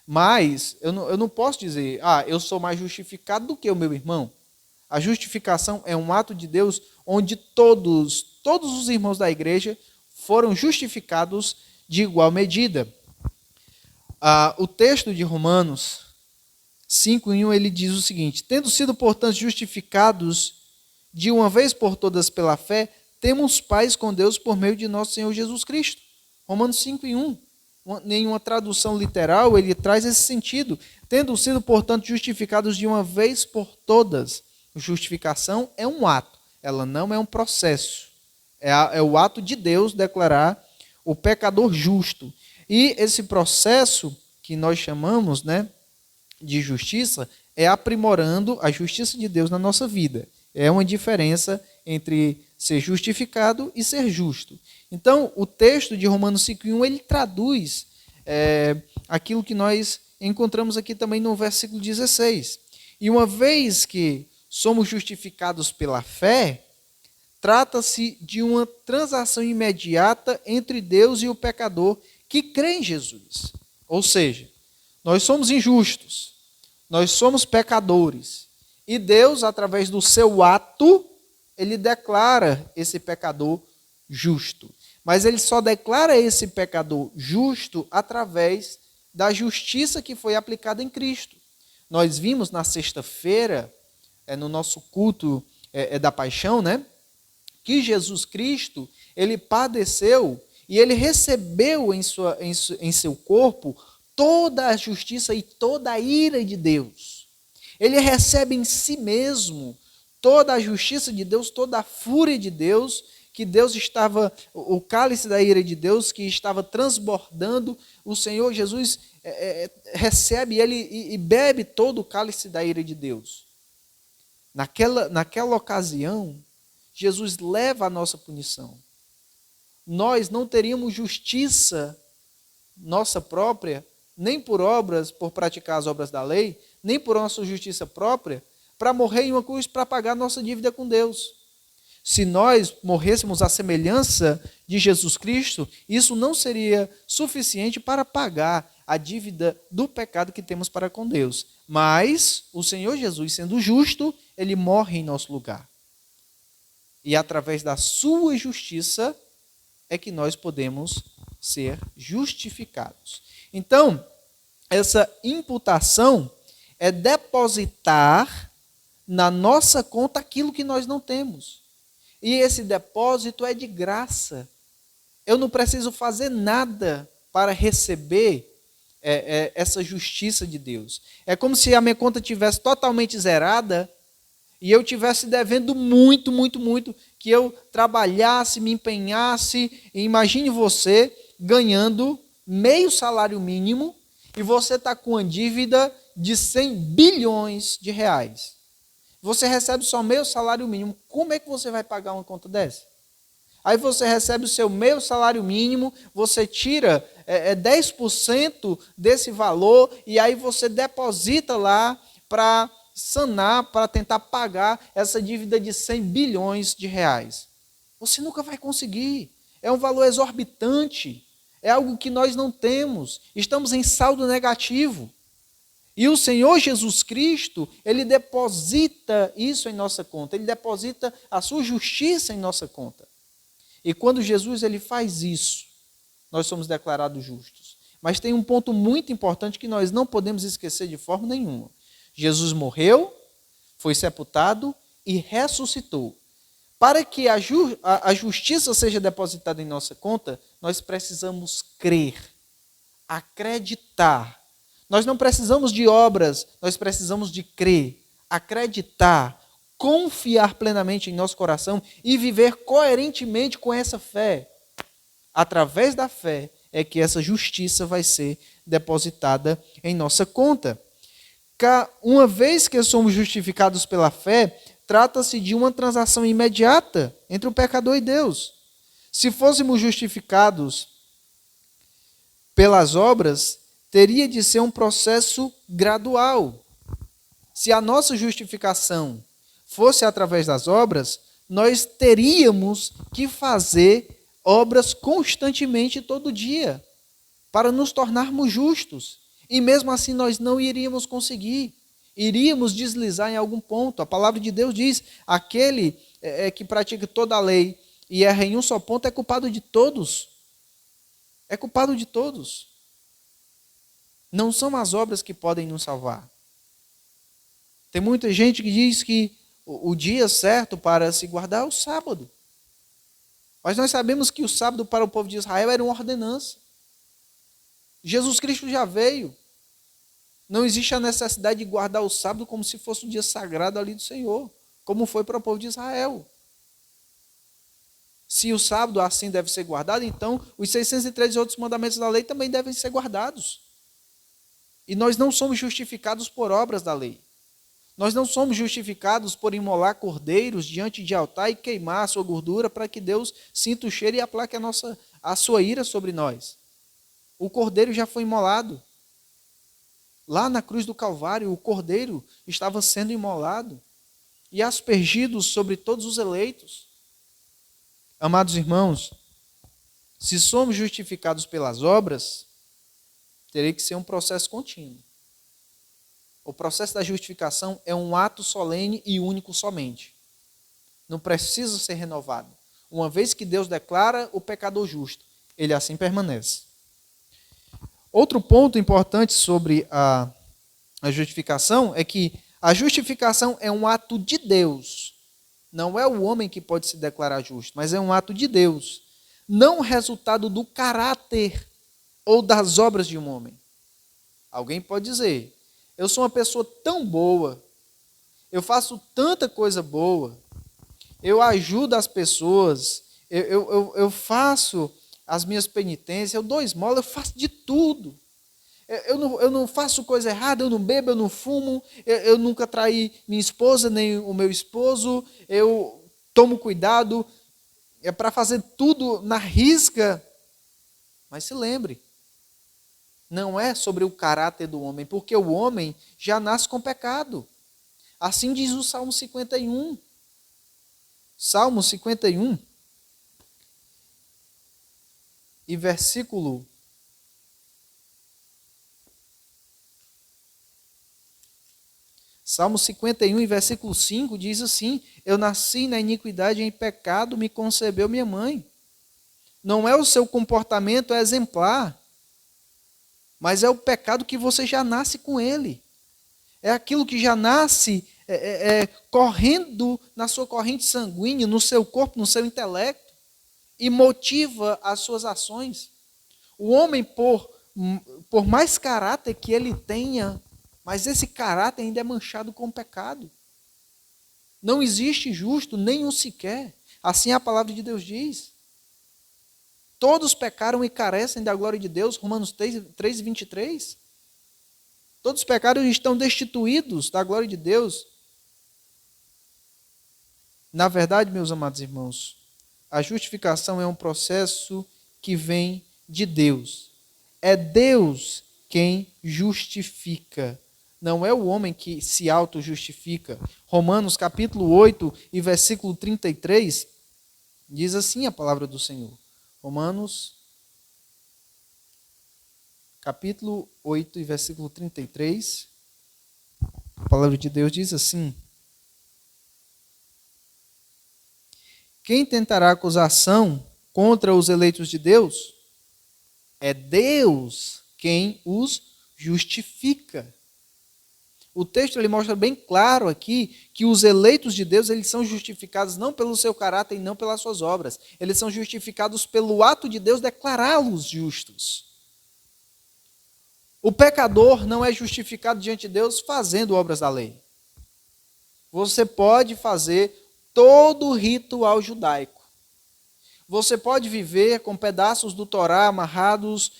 Mas eu não posso dizer, eu sou mais justificado do que o meu irmão. A justificação é um ato de Deus onde todos os irmãos da igreja foram justificados de igual medida. O texto de Romanos 5:1, ele diz o seguinte: tendo sido, portanto, justificados de uma vez por todas pela fé, temos paz com Deus por meio de nosso Senhor Jesus Cristo. Romanos 5:1. Nenhuma tradução literal, ele traz esse sentido. Tendo sido, portanto, justificados de uma vez por todas. Justificação é um ato, ela não é um processo. É o ato de Deus declarar o pecador justo. E esse processo que nós chamamos, de justiça é aprimorando a justiça de Deus na nossa vida. É uma diferença entre ser justificado e ser justo. Então, o texto de Romanos 5:1, ele traduz aquilo que nós encontramos aqui também no versículo 16. E uma vez que somos justificados pela fé, trata-se de uma transação imediata entre Deus e o pecador que crê em Jesus. Ou seja, nós somos injustos, nós somos pecadores, e Deus, através do seu ato, ele declara esse pecador justo. Mas ele só declara esse pecador justo através da justiça que foi aplicada em Cristo. Nós vimos na sexta-feira, no nosso culto da paixão, né, que Jesus Cristo, ele padeceu e ele recebeu em seu corpo toda a justiça e toda a ira de Deus. Ele recebe em si mesmo toda a justiça de Deus, toda a fúria de Deus, que Deus estava, o cálice da ira de Deus que estava transbordando, o Senhor Jesus recebe ele e bebe todo o cálice da ira de Deus. Naquela ocasião, Jesus leva a nossa punição. Nós não teríamos justiça nossa própria, nem por obras, por praticar as obras da lei, nem por nossa justiça própria, para morrer em uma cruz para pagar nossa dívida com Deus. Se nós morrêssemos à semelhança de Jesus Cristo, isso não seria suficiente para pagar a dívida do pecado que temos para com Deus. Mas o Senhor Jesus, sendo justo, ele morre em nosso lugar. E através da sua justiça é que nós podemos ser justificados. Então, essa imputação é depositar na nossa conta aquilo que nós não temos. E esse depósito é de graça. Eu não preciso fazer nada para receber essa justiça de Deus. É como se a minha conta estivesse totalmente zerada e eu estivesse devendo muito, muito, muito, que eu trabalhasse, me empenhasse. E imagine você ganhando meio salário mínimo e você está com uma dívida de 100 bilhões de reais. Você recebe só meio salário mínimo. Como é que você vai pagar uma conta dessa? Aí você recebe o seu meio salário mínimo, você tira 10% desse valor e aí você deposita lá para sanar, para tentar pagar essa dívida de 100 bilhões de reais. Você nunca vai conseguir. É um valor exorbitante. É algo que nós não temos. Estamos em saldo negativo. E o Senhor Jesus Cristo, ele deposita isso em nossa conta. Ele deposita a sua justiça em nossa conta. E quando Jesus ele faz isso, nós somos declarados justos. Mas tem um ponto muito importante que nós não podemos esquecer de forma nenhuma. Jesus morreu, foi sepultado e ressuscitou. Para que a justiça seja depositada em nossa conta, nós precisamos crer, acreditar. Nós não precisamos de obras, nós precisamos de crer, acreditar, confiar plenamente em nosso coração e viver coerentemente com essa fé. Através da fé é que essa justiça vai ser depositada em nossa conta. Uma vez que somos justificados pela fé, trata-se de uma transação imediata entre o pecador e Deus. Se fôssemos justificados pelas obras, teria de ser um processo gradual. Se a nossa justificação fosse através das obras, nós teríamos que fazer obras constantemente todo dia para nos tornarmos justos. E mesmo assim nós não iríamos conseguir. Iríamos deslizar em algum ponto. A palavra de Deus diz, aquele que pratica toda a lei e erra em um só ponto é culpado de todos. É culpado de todos. Não são as obras que podem nos salvar. Tem muita gente que diz que o dia certo para se guardar é o sábado. Mas nós sabemos que o sábado para o povo de Israel era uma ordenança. Jesus Cristo já veio. Não existe a necessidade de guardar o sábado como se fosse um dia sagrado ali do Senhor, como foi para o povo de Israel. Se o sábado assim deve ser guardado, então os 613 outros mandamentos da lei também devem ser guardados. E nós não somos justificados por obras da lei. Nós não somos justificados por imolar cordeiros diante de altar e queimar a sua gordura para que Deus sinta o cheiro e aplaque a sua ira sobre nós. O cordeiro já foi imolado. Lá na cruz do Calvário, o cordeiro estava sendo imolado e aspergido sobre todos os eleitos. Amados irmãos, se somos justificados pelas obras, teria que ser um processo contínuo. O processo da justificação é um ato solene e único somente. Não precisa ser renovado. uma vez que Deus declara o pecador justo, ele assim permanece. Outro ponto importante sobre a justificação é que a justificação é um ato de Deus. Não é o homem que pode se declarar justo, mas é um ato de Deus. Não resultado do caráter ou das obras de um homem. Alguém pode dizer, eu sou uma pessoa tão boa, eu faço tanta coisa boa, eu ajudo as pessoas, eu faço as minhas penitências, eu dou esmola, eu faço de tudo. Eu não faço coisa errada, eu não bebo, eu não fumo, eu nunca traí minha esposa nem o meu esposo, eu tomo cuidado para fazer tudo na risca. Mas se lembre, não é sobre o caráter do homem, porque o homem já nasce com pecado. Assim diz o Salmo 51. Salmo 51 e versículo 51 e versículo 5 diz assim: eu nasci na iniquidade e em pecado me concebeu minha mãe. Não é o seu comportamento exemplar, mas é o pecado que você já nasce com ele. É aquilo que já nasce correndo na sua corrente sanguínea, no seu corpo, no seu intelecto, e motiva as suas ações. O homem, por mais caráter que ele tenha, mas esse caráter ainda é manchado com pecado. Não existe justo, nenhum sequer. Assim a palavra de Deus diz. Todos pecaram e carecem da glória de Deus, Romanos 3, 23. Todos pecaram e estão destituídos da glória de Deus. Na verdade, meus amados irmãos, a justificação é um processo que vem de Deus. É Deus quem justifica. Não é o homem que se auto-justifica. Romanos capítulo 8 e versículo 33 diz assim a palavra do Senhor. Romanos capítulo 8 e versículo 33. A palavra de Deus diz assim: quem tentará acusação contra os eleitos de Deus? É Deus quem os justifica. O texto ele mostra bem claro aqui que os eleitos de Deus eles são justificados não pelo seu caráter e não pelas suas obras. Eles são justificados pelo ato de Deus declará-los justos. O pecador não é justificado diante de Deus fazendo obras da lei. Você pode fazer todo o ritual judaico. Você pode viver com pedaços do Torá amarrados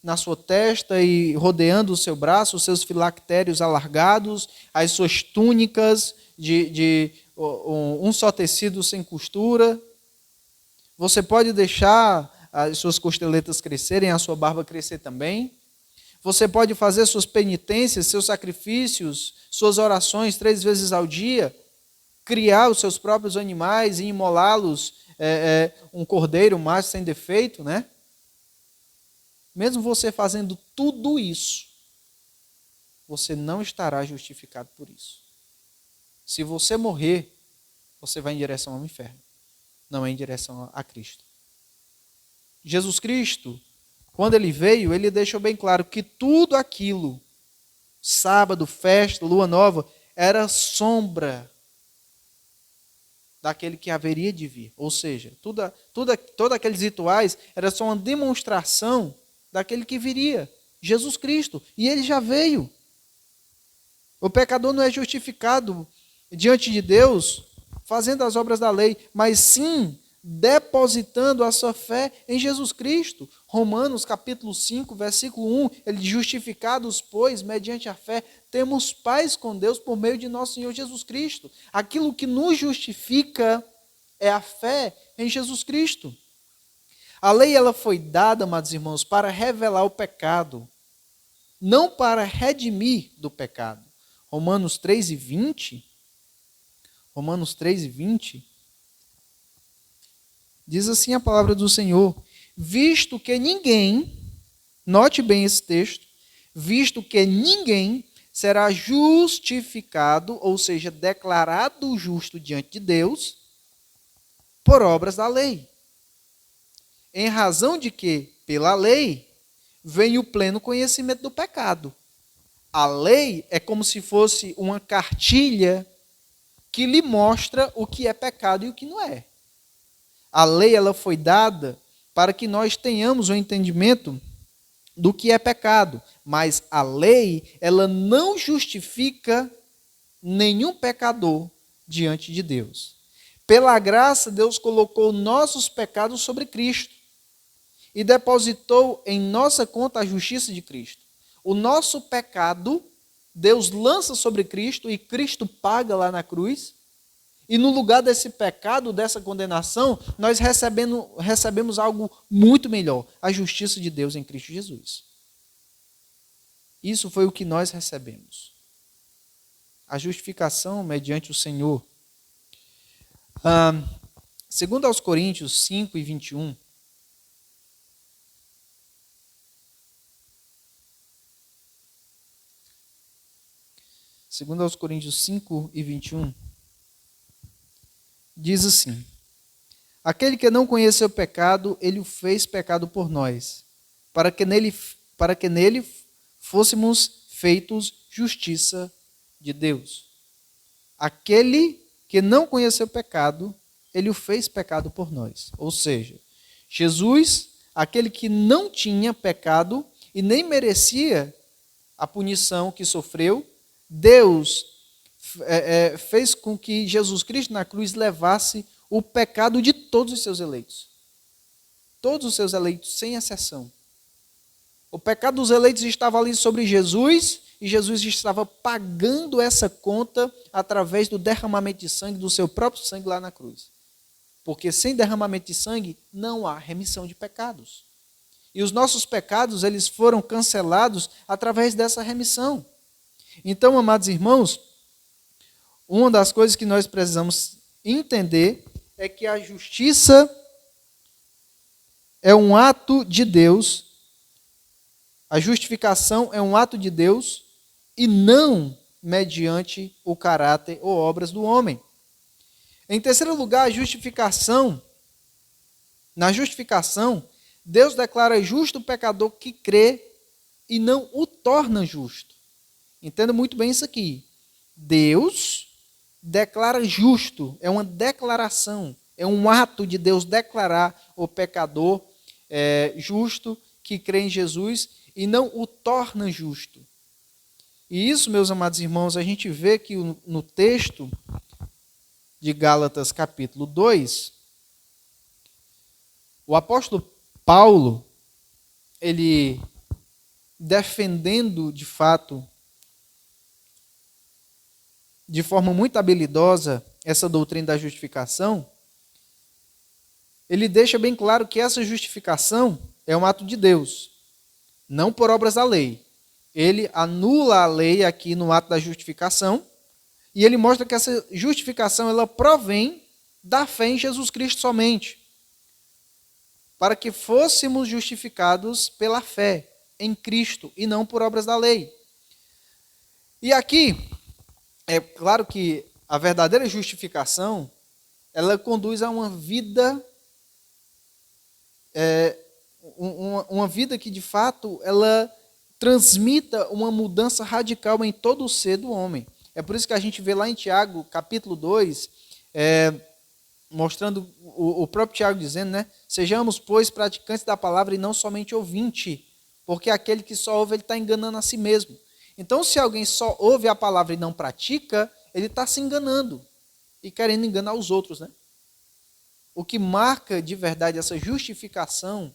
na sua testa e rodeando o seu braço, os seus filactérios alargados, as suas túnicas de um só tecido sem costura. Você pode deixar as suas costeletas crescerem, a sua barba crescer também. Você pode fazer suas penitências, seus sacrifícios, suas orações 3 vezes ao dia, criar os seus próprios animais e imolá-los, um cordeiro macho sem defeito, né? Mesmo você fazendo tudo isso, você não estará justificado por isso. Se você morrer, você vai em direção ao inferno, não é em direção a Cristo. Jesus Cristo, quando ele veio, ele deixou bem claro que tudo aquilo, sábado, festa, lua nova, era sombra daquele que haveria de vir. Ou seja, todos aqueles rituais era só uma demonstração daquele que viria, Jesus Cristo. E ele já veio. O pecador não é justificado diante de Deus fazendo as obras da lei, mas sim depositando a sua fé em Jesus Cristo. Romanos capítulo 5, versículo 1, ele diz: justificados, pois, mediante a fé, temos paz com Deus por meio de nosso Senhor Jesus Cristo. Aquilo que nos justifica é a fé em Jesus Cristo. A lei ela foi dada, amados irmãos, para revelar o pecado, não para redimir do pecado. Romanos 3 e 20 diz assim a palavra do Senhor: visto que ninguém, note bem esse texto, visto que ninguém será justificado, ou seja, declarado justo diante de Deus, por obras da lei. Em razão de que, pela lei, vem o pleno conhecimento do pecado. A lei é como se fosse uma cartilha que lhe mostra o que é pecado e o que não é. A lei ela foi dada para que nós tenhamos o entendimento do que é pecado, mas a lei ela não justifica nenhum pecador diante de Deus. Pela graça, Deus colocou nossos pecados sobre Cristo e depositou em nossa conta a justiça de Cristo. O nosso pecado, Deus lança sobre Cristo e Cristo paga lá na cruz. E no lugar desse pecado, dessa condenação, nós recebemos algo muito melhor, a justiça de Deus em Cristo Jesus. Isso foi o que nós recebemos. A justificação mediante o Senhor. Segundo aos Coríntios 5 e 21, segundo aos Coríntios 5 e 21, diz assim: aquele que não conheceu o pecado, ele o fez pecado por nós, para que nele fôssemos feitos justiça de Deus. Aquele que não conheceu o pecado, ele o fez pecado por nós. Ou seja, Jesus, aquele que não tinha pecado e nem merecia a punição que sofreu, Deus fez com que Jesus Cristo na cruz levasse o pecado de todos os seus eleitos. Todos os seus eleitos, sem exceção. O pecado dos eleitos estava ali sobre Jesus e Jesus estava pagando essa conta através do derramamento de sangue, do seu próprio sangue lá na cruz. Porque sem derramamento de sangue não há remissão de pecados. E os nossos pecados, eles foram cancelados através dessa remissão. Então, amados irmãos, uma das coisas que nós precisamos entender é que a justiça é um ato de Deus, a justificação é um ato de Deus e não mediante o caráter ou obras do homem. Em terceiro lugar, na justificação, Deus declara justo o pecador que crê e não o torna justo. Entenda muito bem isso aqui. Deus declara justo, é uma declaração, é um ato de Deus declarar o pecador justo que crê em Jesus e não o torna justo. E isso, meus amados irmãos, a gente vê que no texto de Gálatas capítulo 2, o apóstolo Paulo, ele defendendo de fato, de forma muito habilidosa, essa doutrina da justificação, ele deixa bem claro que essa justificação é um ato de Deus, não por obras da lei. Ele anula a lei aqui no ato da justificação e ele mostra que essa justificação ela provém da fé em Jesus Cristo somente, para que fôssemos justificados pela fé em Cristo e não por obras da lei. E aqui, é claro que a verdadeira justificação, ela conduz a uma vida, uma vida que de fato, ela transmita uma mudança radical em todo o ser do homem. É por isso que a gente vê lá em Tiago, capítulo 2, mostrando o próprio Tiago dizendo, né? Sejamos, pois, praticantes da palavra e não somente ouvinte, porque aquele que só ouve, ele está enganando a si mesmo. Então, se alguém só ouve a palavra e não pratica, ele está se enganando e querendo enganar os outros, né? O que marca de verdade essa justificação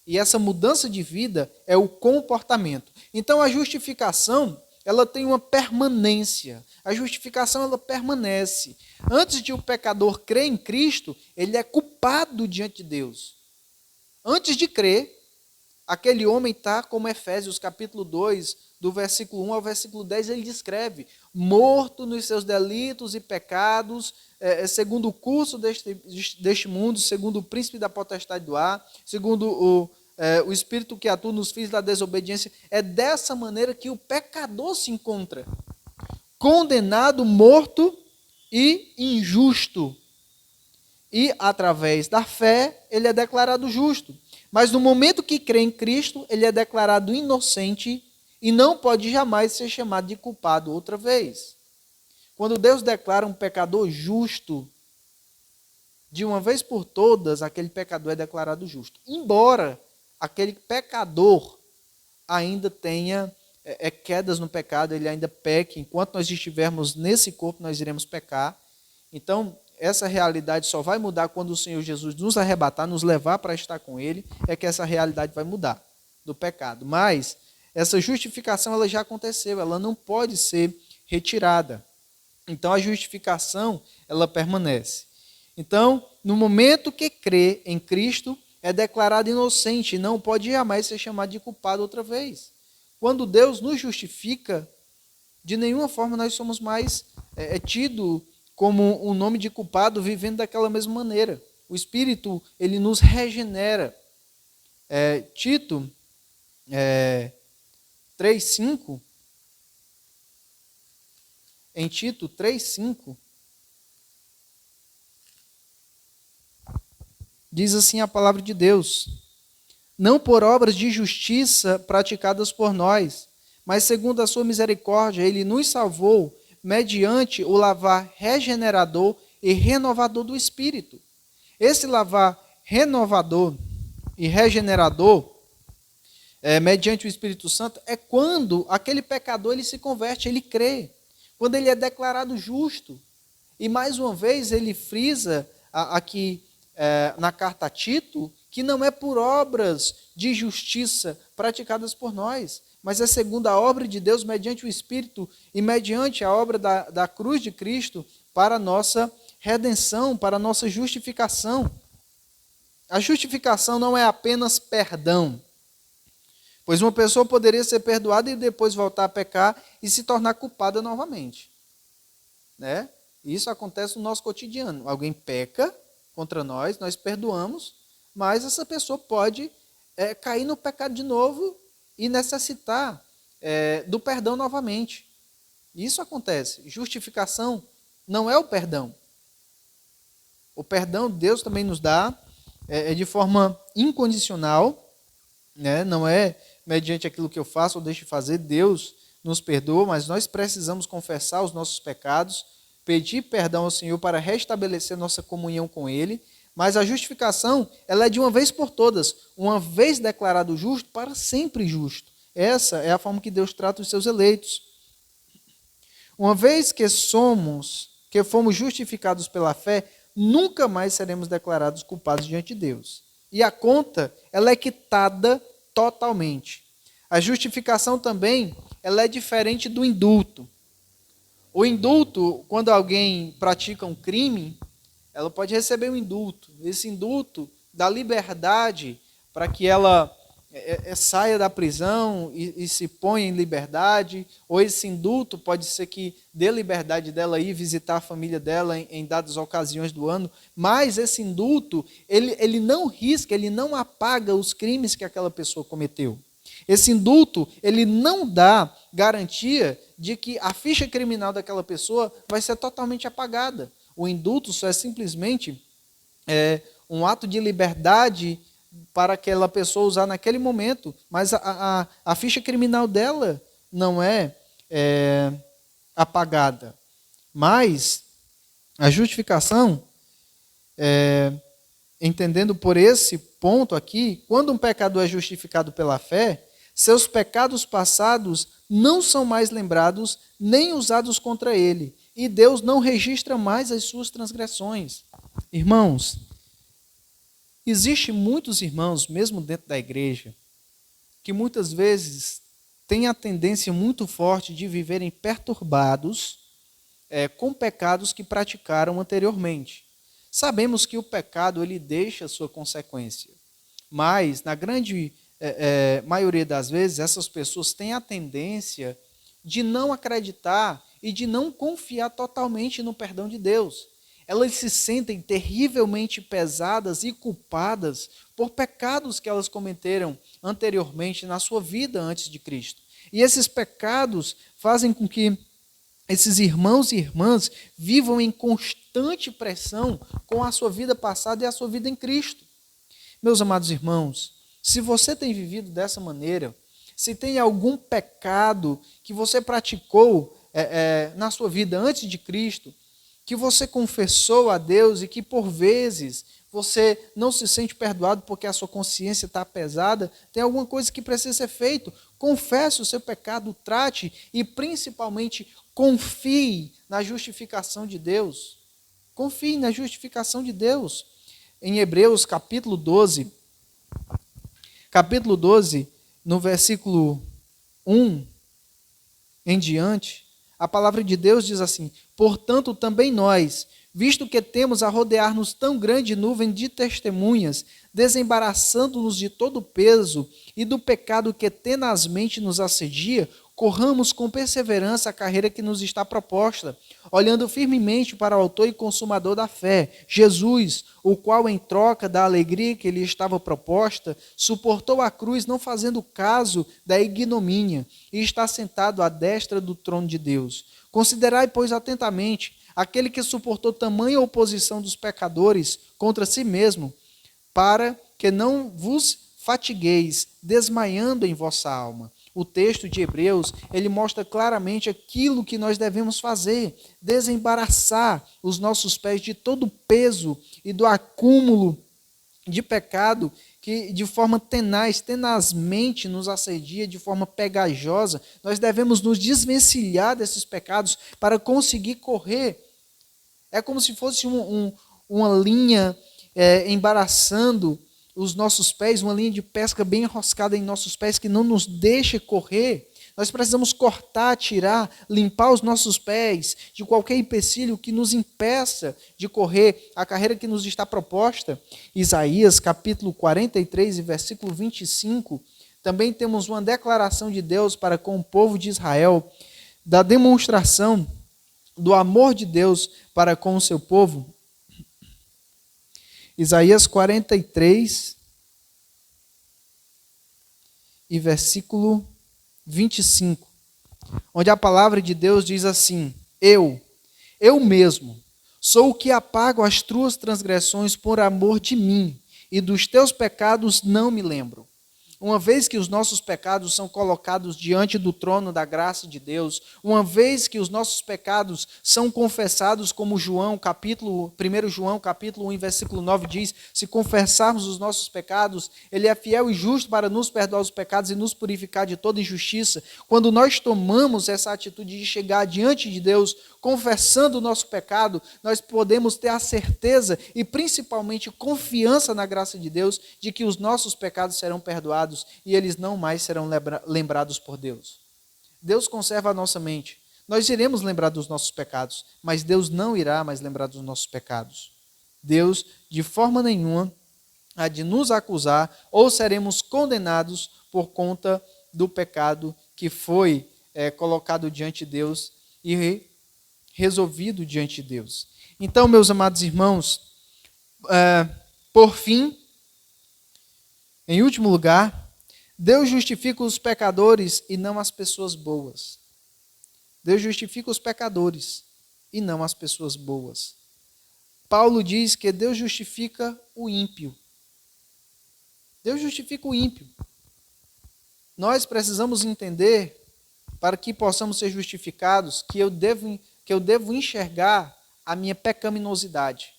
e essa mudança de vida é o comportamento. Então, a justificação, ela tem uma permanência. A justificação, ela permanece. Antes de o pecador crer em Cristo, ele é culpado diante de Deus. Antes de crer, aquele homem está, como Efésios capítulo 2, do versículo 1 ao versículo 10, ele descreve, morto nos seus delitos e pecados, segundo o curso deste mundo, segundo o príncipe da potestade do ar, segundo o espírito que atua nos filhos da desobediência. É dessa maneira que o pecador se encontra, condenado, morto e injusto. e através da fé ele é declarado justo. Mas no momento que crê em Cristo, ele é declarado inocente e não pode jamais ser chamado de culpado outra vez. Quando Deus declara um pecador justo, de uma vez por todas, aquele pecador é declarado justo. Embora aquele pecador ainda tenha quedas no pecado, ele ainda peque. Enquanto nós estivermos nesse corpo, nós iremos pecar. Então, essa realidade só vai mudar quando o Senhor Jesus nos arrebatar, nos levar para estar com Ele, é que essa realidade vai mudar do pecado. Mas essa justificação ela já aconteceu, ela não pode ser retirada. Então, a justificação, ela permanece. Então, no momento que crê em Cristo, é declarado inocente e não pode jamais ser chamado de culpado outra vez. Quando Deus nos justifica, de nenhuma forma nós somos mais tidos como um nome de culpado vivendo daquela mesma maneira. O Espírito, ele nos regenera. Tito 3,5, em Tito 3,5, diz assim a palavra de Deus: não por obras de justiça praticadas por nós, mas segundo a sua misericórdia, ele nos salvou mediante o lavar regenerador e renovador do Espírito. Esse lavar renovador e regenerador, mediante o Espírito Santo, é quando aquele pecador ele se converte, ele crê, quando ele é declarado justo. E mais uma vez ele frisa aqui na carta a Tito, que não é por obras de justiça praticadas por nós, mas é segundo a obra de Deus, mediante o Espírito e mediante a obra da cruz de Cristo, para a nossa redenção, para a nossa justificação. A justificação não é apenas perdão, pois uma pessoa poderia ser perdoada e depois voltar a pecar e se tornar culpada novamente. Né? Isso acontece no nosso cotidiano. Alguém peca contra nós, nós perdoamos, mas essa pessoa pode cair no pecado de novo e necessitar do perdão novamente. Isso acontece. Justificação não é o perdão. O perdão Deus também nos dá de forma incondicional, né? Não é mediante aquilo que eu faço ou deixo de fazer. Deus nos perdoa, mas nós precisamos confessar os nossos pecados, pedir perdão ao Senhor para restabelecer nossa comunhão com Ele. Mas a justificação, ela é de uma vez por todas, uma vez declarado justo, para sempre justo. Essa é a forma que Deus trata os seus eleitos. Uma vez que fomos justificados pela fé, nunca mais seremos declarados culpados diante de Deus. E a conta, ela é quitada totalmente. A justificação também, ela é diferente do indulto. O indulto, quando alguém pratica um crime, ela pode receber um indulto. Esse indulto dá liberdade para que ela saia da prisão e se ponha em liberdade. Ou esse indulto pode ser que dê liberdade dela ir visitar a família dela em dadas ocasiões do ano. Mas esse indulto, ele não risca, ele não apaga os crimes que aquela pessoa cometeu. Esse indulto, ele não dá garantia de que a ficha criminal daquela pessoa vai ser totalmente apagada. O indulto só é simplesmente um ato de liberdade para aquela pessoa usar naquele momento, mas a ficha criminal dela não é apagada. Mas a justificação, entendendo por esse ponto aqui, quando um pecador é justificado pela fé, seus pecados passados não são mais lembrados nem usados contra ele. E Deus não registra mais as suas transgressões. Irmãos, existem muitos irmãos, mesmo dentro da igreja, que muitas vezes têm a tendência muito forte de viverem perturbados com pecados que praticaram anteriormente. Sabemos que o pecado ele deixa a sua consequência, mas na grande maioria das vezes essas pessoas têm a tendência de não acreditar e de não confiar totalmente no perdão de Deus. Elas se sentem terrivelmente pesadas e culpadas por pecados que elas cometeram anteriormente na sua vida antes de Cristo. E esses pecados fazem com que esses irmãos e irmãs vivam em constante pressão com a sua vida passada e a sua vida em Cristo. Meus amados irmãos, se você tem vivido dessa maneira, se tem algum pecado que você praticou na sua vida antes de Cristo, que você confessou a Deus e que por vezes você não se sente perdoado porque a sua consciência está pesada, tem alguma coisa que precisa ser feito. Confesse o seu pecado, trate e principalmente confie na justificação de Deus. Confie na justificação de Deus. Em Hebreus capítulo 12, no versículo 1 em diante, a palavra de Deus diz assim: portanto, também nós, visto que temos a rodear-nos tão grande nuvem de testemunhas, desembaraçando-nos de todo o peso e do pecado que tenazmente nos assedia, corramos com perseverança a carreira que nos está proposta, olhando firmemente para o autor e consumador da fé, Jesus, o qual, em troca da alegria que lhe estava proposta, suportou a cruz, não fazendo caso da ignomínia, e está sentado à destra do trono de Deus. Considerai, pois, atentamente aquele que suportou tamanha oposição dos pecadores contra si mesmo, para que não vos fatigueis, desmaiando em vossa alma. O texto de Hebreus, ele mostra claramente aquilo que nós devemos fazer, desembaraçar os nossos pés de todo o peso e do acúmulo de pecado que de forma tenazmente nos assedia, de forma pegajosa. Nós devemos nos desvencilhar desses pecados para conseguir correr. É como se fosse uma linha embaraçando os nossos pés, uma linha de pesca bem enroscada em nossos pés que não nos deixa correr. Nós precisamos cortar, tirar, limpar os nossos pés de qualquer empecilho que nos impeça de correr a carreira que nos está proposta. Isaías capítulo 43 e versículo 25, também temos uma declaração de Deus para com o povo de Israel, da demonstração do amor de Deus para com o seu povo. Isaías 43 e versículo 25, onde a palavra de Deus diz assim: eu mesmo, sou o que apago as tuas transgressões por amor de mim, e dos teus pecados não me lembro. Uma vez que os nossos pecados são colocados diante do trono da graça de Deus, uma vez que os nossos pecados são confessados, como 1 João capítulo 1, versículo 9 diz, se confessarmos os nossos pecados, Ele é fiel e justo para nos perdoar os pecados e nos purificar de toda injustiça. Quando nós tomamos essa atitude de chegar diante de Deus, confessando o nosso pecado, nós podemos ter a certeza e principalmente confiança na graça de Deus, de que os nossos pecados serão perdoados e eles não mais serão lembrados por Deus. Deus conserva a nossa mente. Nós iremos lembrar dos nossos pecados, mas Deus não irá mais lembrar dos nossos pecados. Deus, de forma nenhuma, há de nos acusar ou seremos condenados por conta do pecado que foi colocado diante de Deus e resolvido diante de Deus. Então, meus amados irmãos, por fim, em último lugar, Deus justifica os pecadores e não as pessoas boas. Deus justifica os pecadores e não as pessoas boas. Paulo diz que Deus justifica o ímpio. Deus justifica o ímpio. Nós precisamos entender, para que possamos ser justificados, que eu devo enxergar a minha pecaminosidade.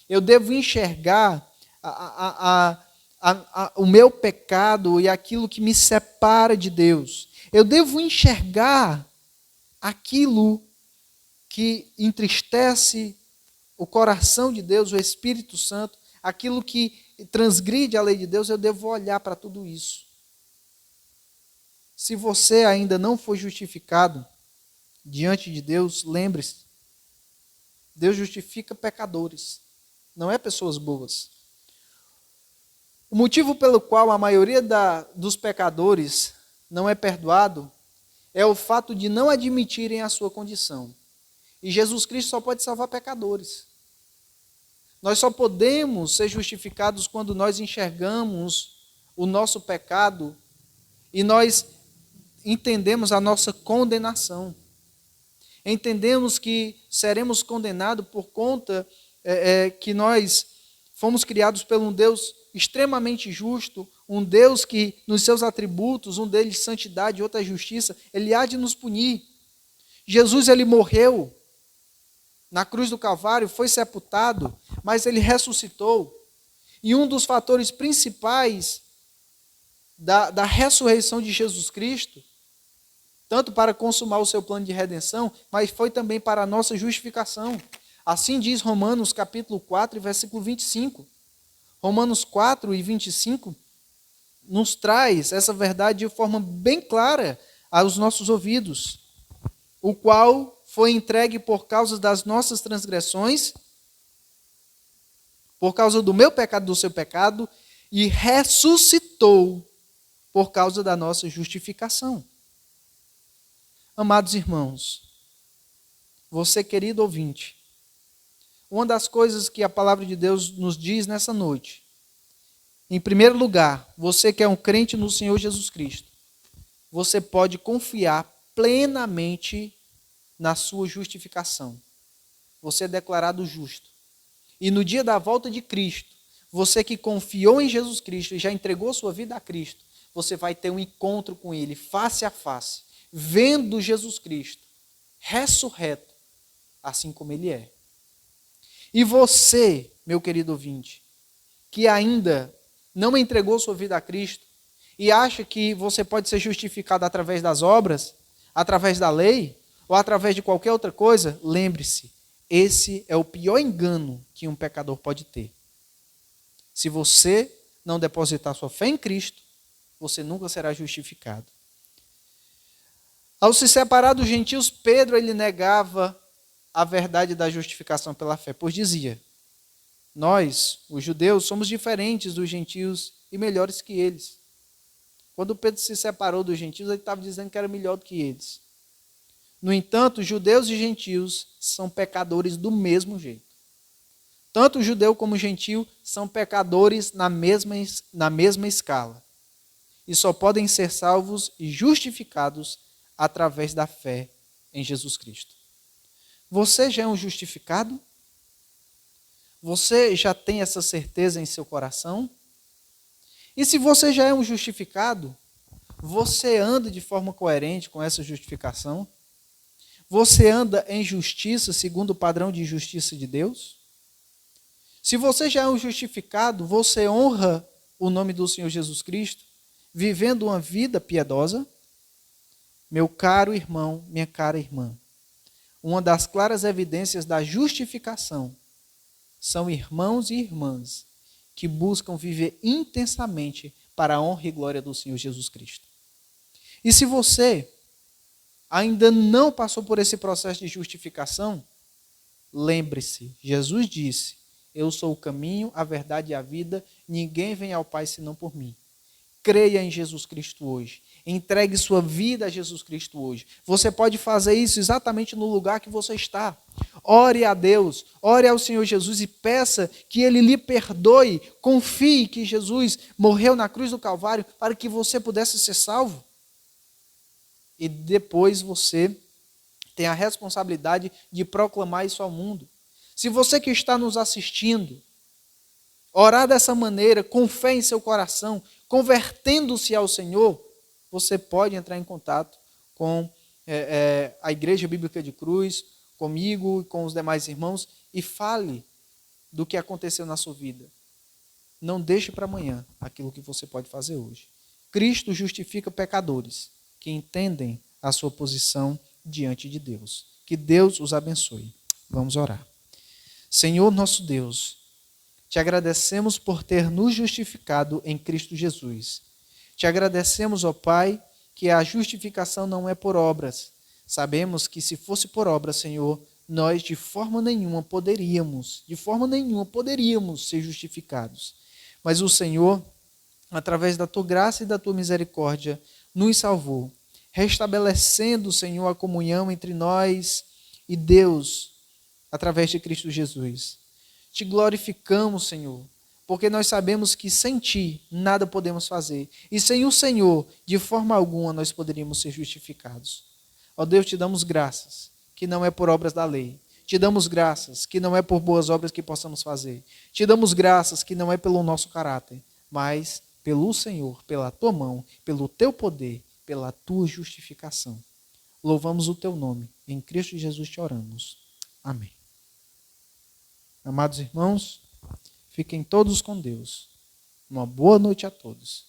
Eu devo enxergar o meu pecado e aquilo que me separa de Deus. Eu devo enxergar aquilo que entristece o coração de Deus, o Espírito Santo, aquilo que transgride a lei de Deus. Eu devo olhar para tudo isso. Se você ainda não foi justificado diante de Deus, lembre-se, Deus justifica pecadores, não é pessoas boas. O motivo pelo qual a maioria dos pecadores não é perdoado é o fato de não admitirem a sua condição. E Jesus Cristo só pode salvar pecadores. Nós só podemos ser justificados quando nós enxergamos o nosso pecado e nós entendemos a nossa condenação. Entendemos que seremos condenados por conta que nós fomos criados por um Deus extremamente justo, um Deus que, nos seus atributos, um deles santidade e outro é justiça, Ele há de nos punir. Jesus, Ele morreu na cruz do Calvário, foi sepultado, mas Ele ressuscitou. E um dos fatores principais da ressurreição de Jesus Cristo, tanto para consumar o seu plano de redenção, mas foi também para a nossa justificação. Assim diz Romanos capítulo 4, versículo 25. Romanos 4 e 25 nos traz essa verdade de forma bem clara aos nossos ouvidos, o qual foi entregue por causa das nossas transgressões, por causa do meu pecado, do seu pecado, e ressuscitou por causa da nossa justificação. Amados irmãos, você querido ouvinte, uma das coisas que a palavra de Deus nos diz nessa noite, em primeiro lugar, você que é um crente no Senhor Jesus Cristo, você pode confiar plenamente na sua justificação. Você é declarado justo. E no dia da volta de Cristo, você que confiou em Jesus Cristo e já entregou sua vida a Cristo, você vai ter um encontro com Ele face a face, vendo Jesus Cristo ressurreto, assim como Ele é. E você, meu querido ouvinte, que ainda não entregou sua vida a Cristo e acha que você pode ser justificado através das obras, através da lei ou através de qualquer outra coisa, lembre-se, esse é o pior engano que um pecador pode ter. Se você não depositar sua fé em Cristo, você nunca será justificado. Ao se separar dos gentios, Pedro ele negava a verdade da justificação pela fé, pois dizia: nós, os judeus, somos diferentes dos gentios e melhores que eles. Quando Pedro se separou dos gentios, ele estava dizendo que era melhor do que eles. No entanto, judeus e gentios são pecadores do mesmo jeito. Tanto judeu como gentio são pecadores na mesma escala. E só podem ser salvos e justificados através da fé em Jesus Cristo. Você já é um justificado? Você já tem essa certeza em seu coração? E se você já é um justificado, você anda de forma coerente com essa justificação? Você anda em justiça segundo o padrão de justiça de Deus? Se você já é um justificado, você honra o nome do Senhor Jesus Cristo, vivendo uma vida piedosa? Meu caro irmão, minha cara irmã, uma das claras evidências da justificação são irmãos e irmãs que buscam viver intensamente para a honra e glória do Senhor Jesus Cristo. E se você ainda não passou por esse processo de justificação, lembre-se, Jesus disse: eu sou o caminho, a verdade e a vida, ninguém vem ao Pai senão por mim. Creia em Jesus Cristo hoje. Entregue sua vida a Jesus Cristo hoje. Você pode fazer isso exatamente no lugar que você está. Ore a Deus, ore ao Senhor Jesus e peça que Ele lhe perdoe. Confie que Jesus morreu na cruz do Calvário para que você pudesse ser salvo. E depois você tem a responsabilidade de proclamar isso ao mundo. Se você que está nos assistindo, orar dessa maneira, com fé em seu coração, convertendo-se ao Senhor, você pode entrar em contato com a Igreja Bíblica de Cruz, comigo e com os demais irmãos, e fale do que aconteceu na sua vida. Não deixe para amanhã aquilo que você pode fazer hoje. Cristo justifica pecadores que entendem a sua posição diante de Deus. Que Deus os abençoe. Vamos orar. Senhor nosso Deus, te agradecemos por ter nos justificado em Cristo Jesus. Te agradecemos, ó Pai, que a justificação não é por obras. Sabemos que se fosse por obras, Senhor, nós de forma nenhuma poderíamos ser justificados. Mas o Senhor, através da tua graça e da tua misericórdia, nos salvou, restabelecendo, Senhor, a comunhão entre nós e Deus, através de Cristo Jesus. Te glorificamos, Senhor, porque nós sabemos que sem Ti nada podemos fazer. E sem o Senhor, de forma alguma, nós poderíamos ser justificados. Ó Deus, te damos graças que não é por obras da lei. Te damos graças que não é por boas obras que possamos fazer. Te damos graças que não é pelo nosso caráter, mas pelo Senhor, pela tua mão, pelo teu poder, pela tua justificação. Louvamos o teu nome. Em Cristo Jesus te oramos. Amém. Amados irmãos, fiquem todos com Deus. Uma boa noite a todos.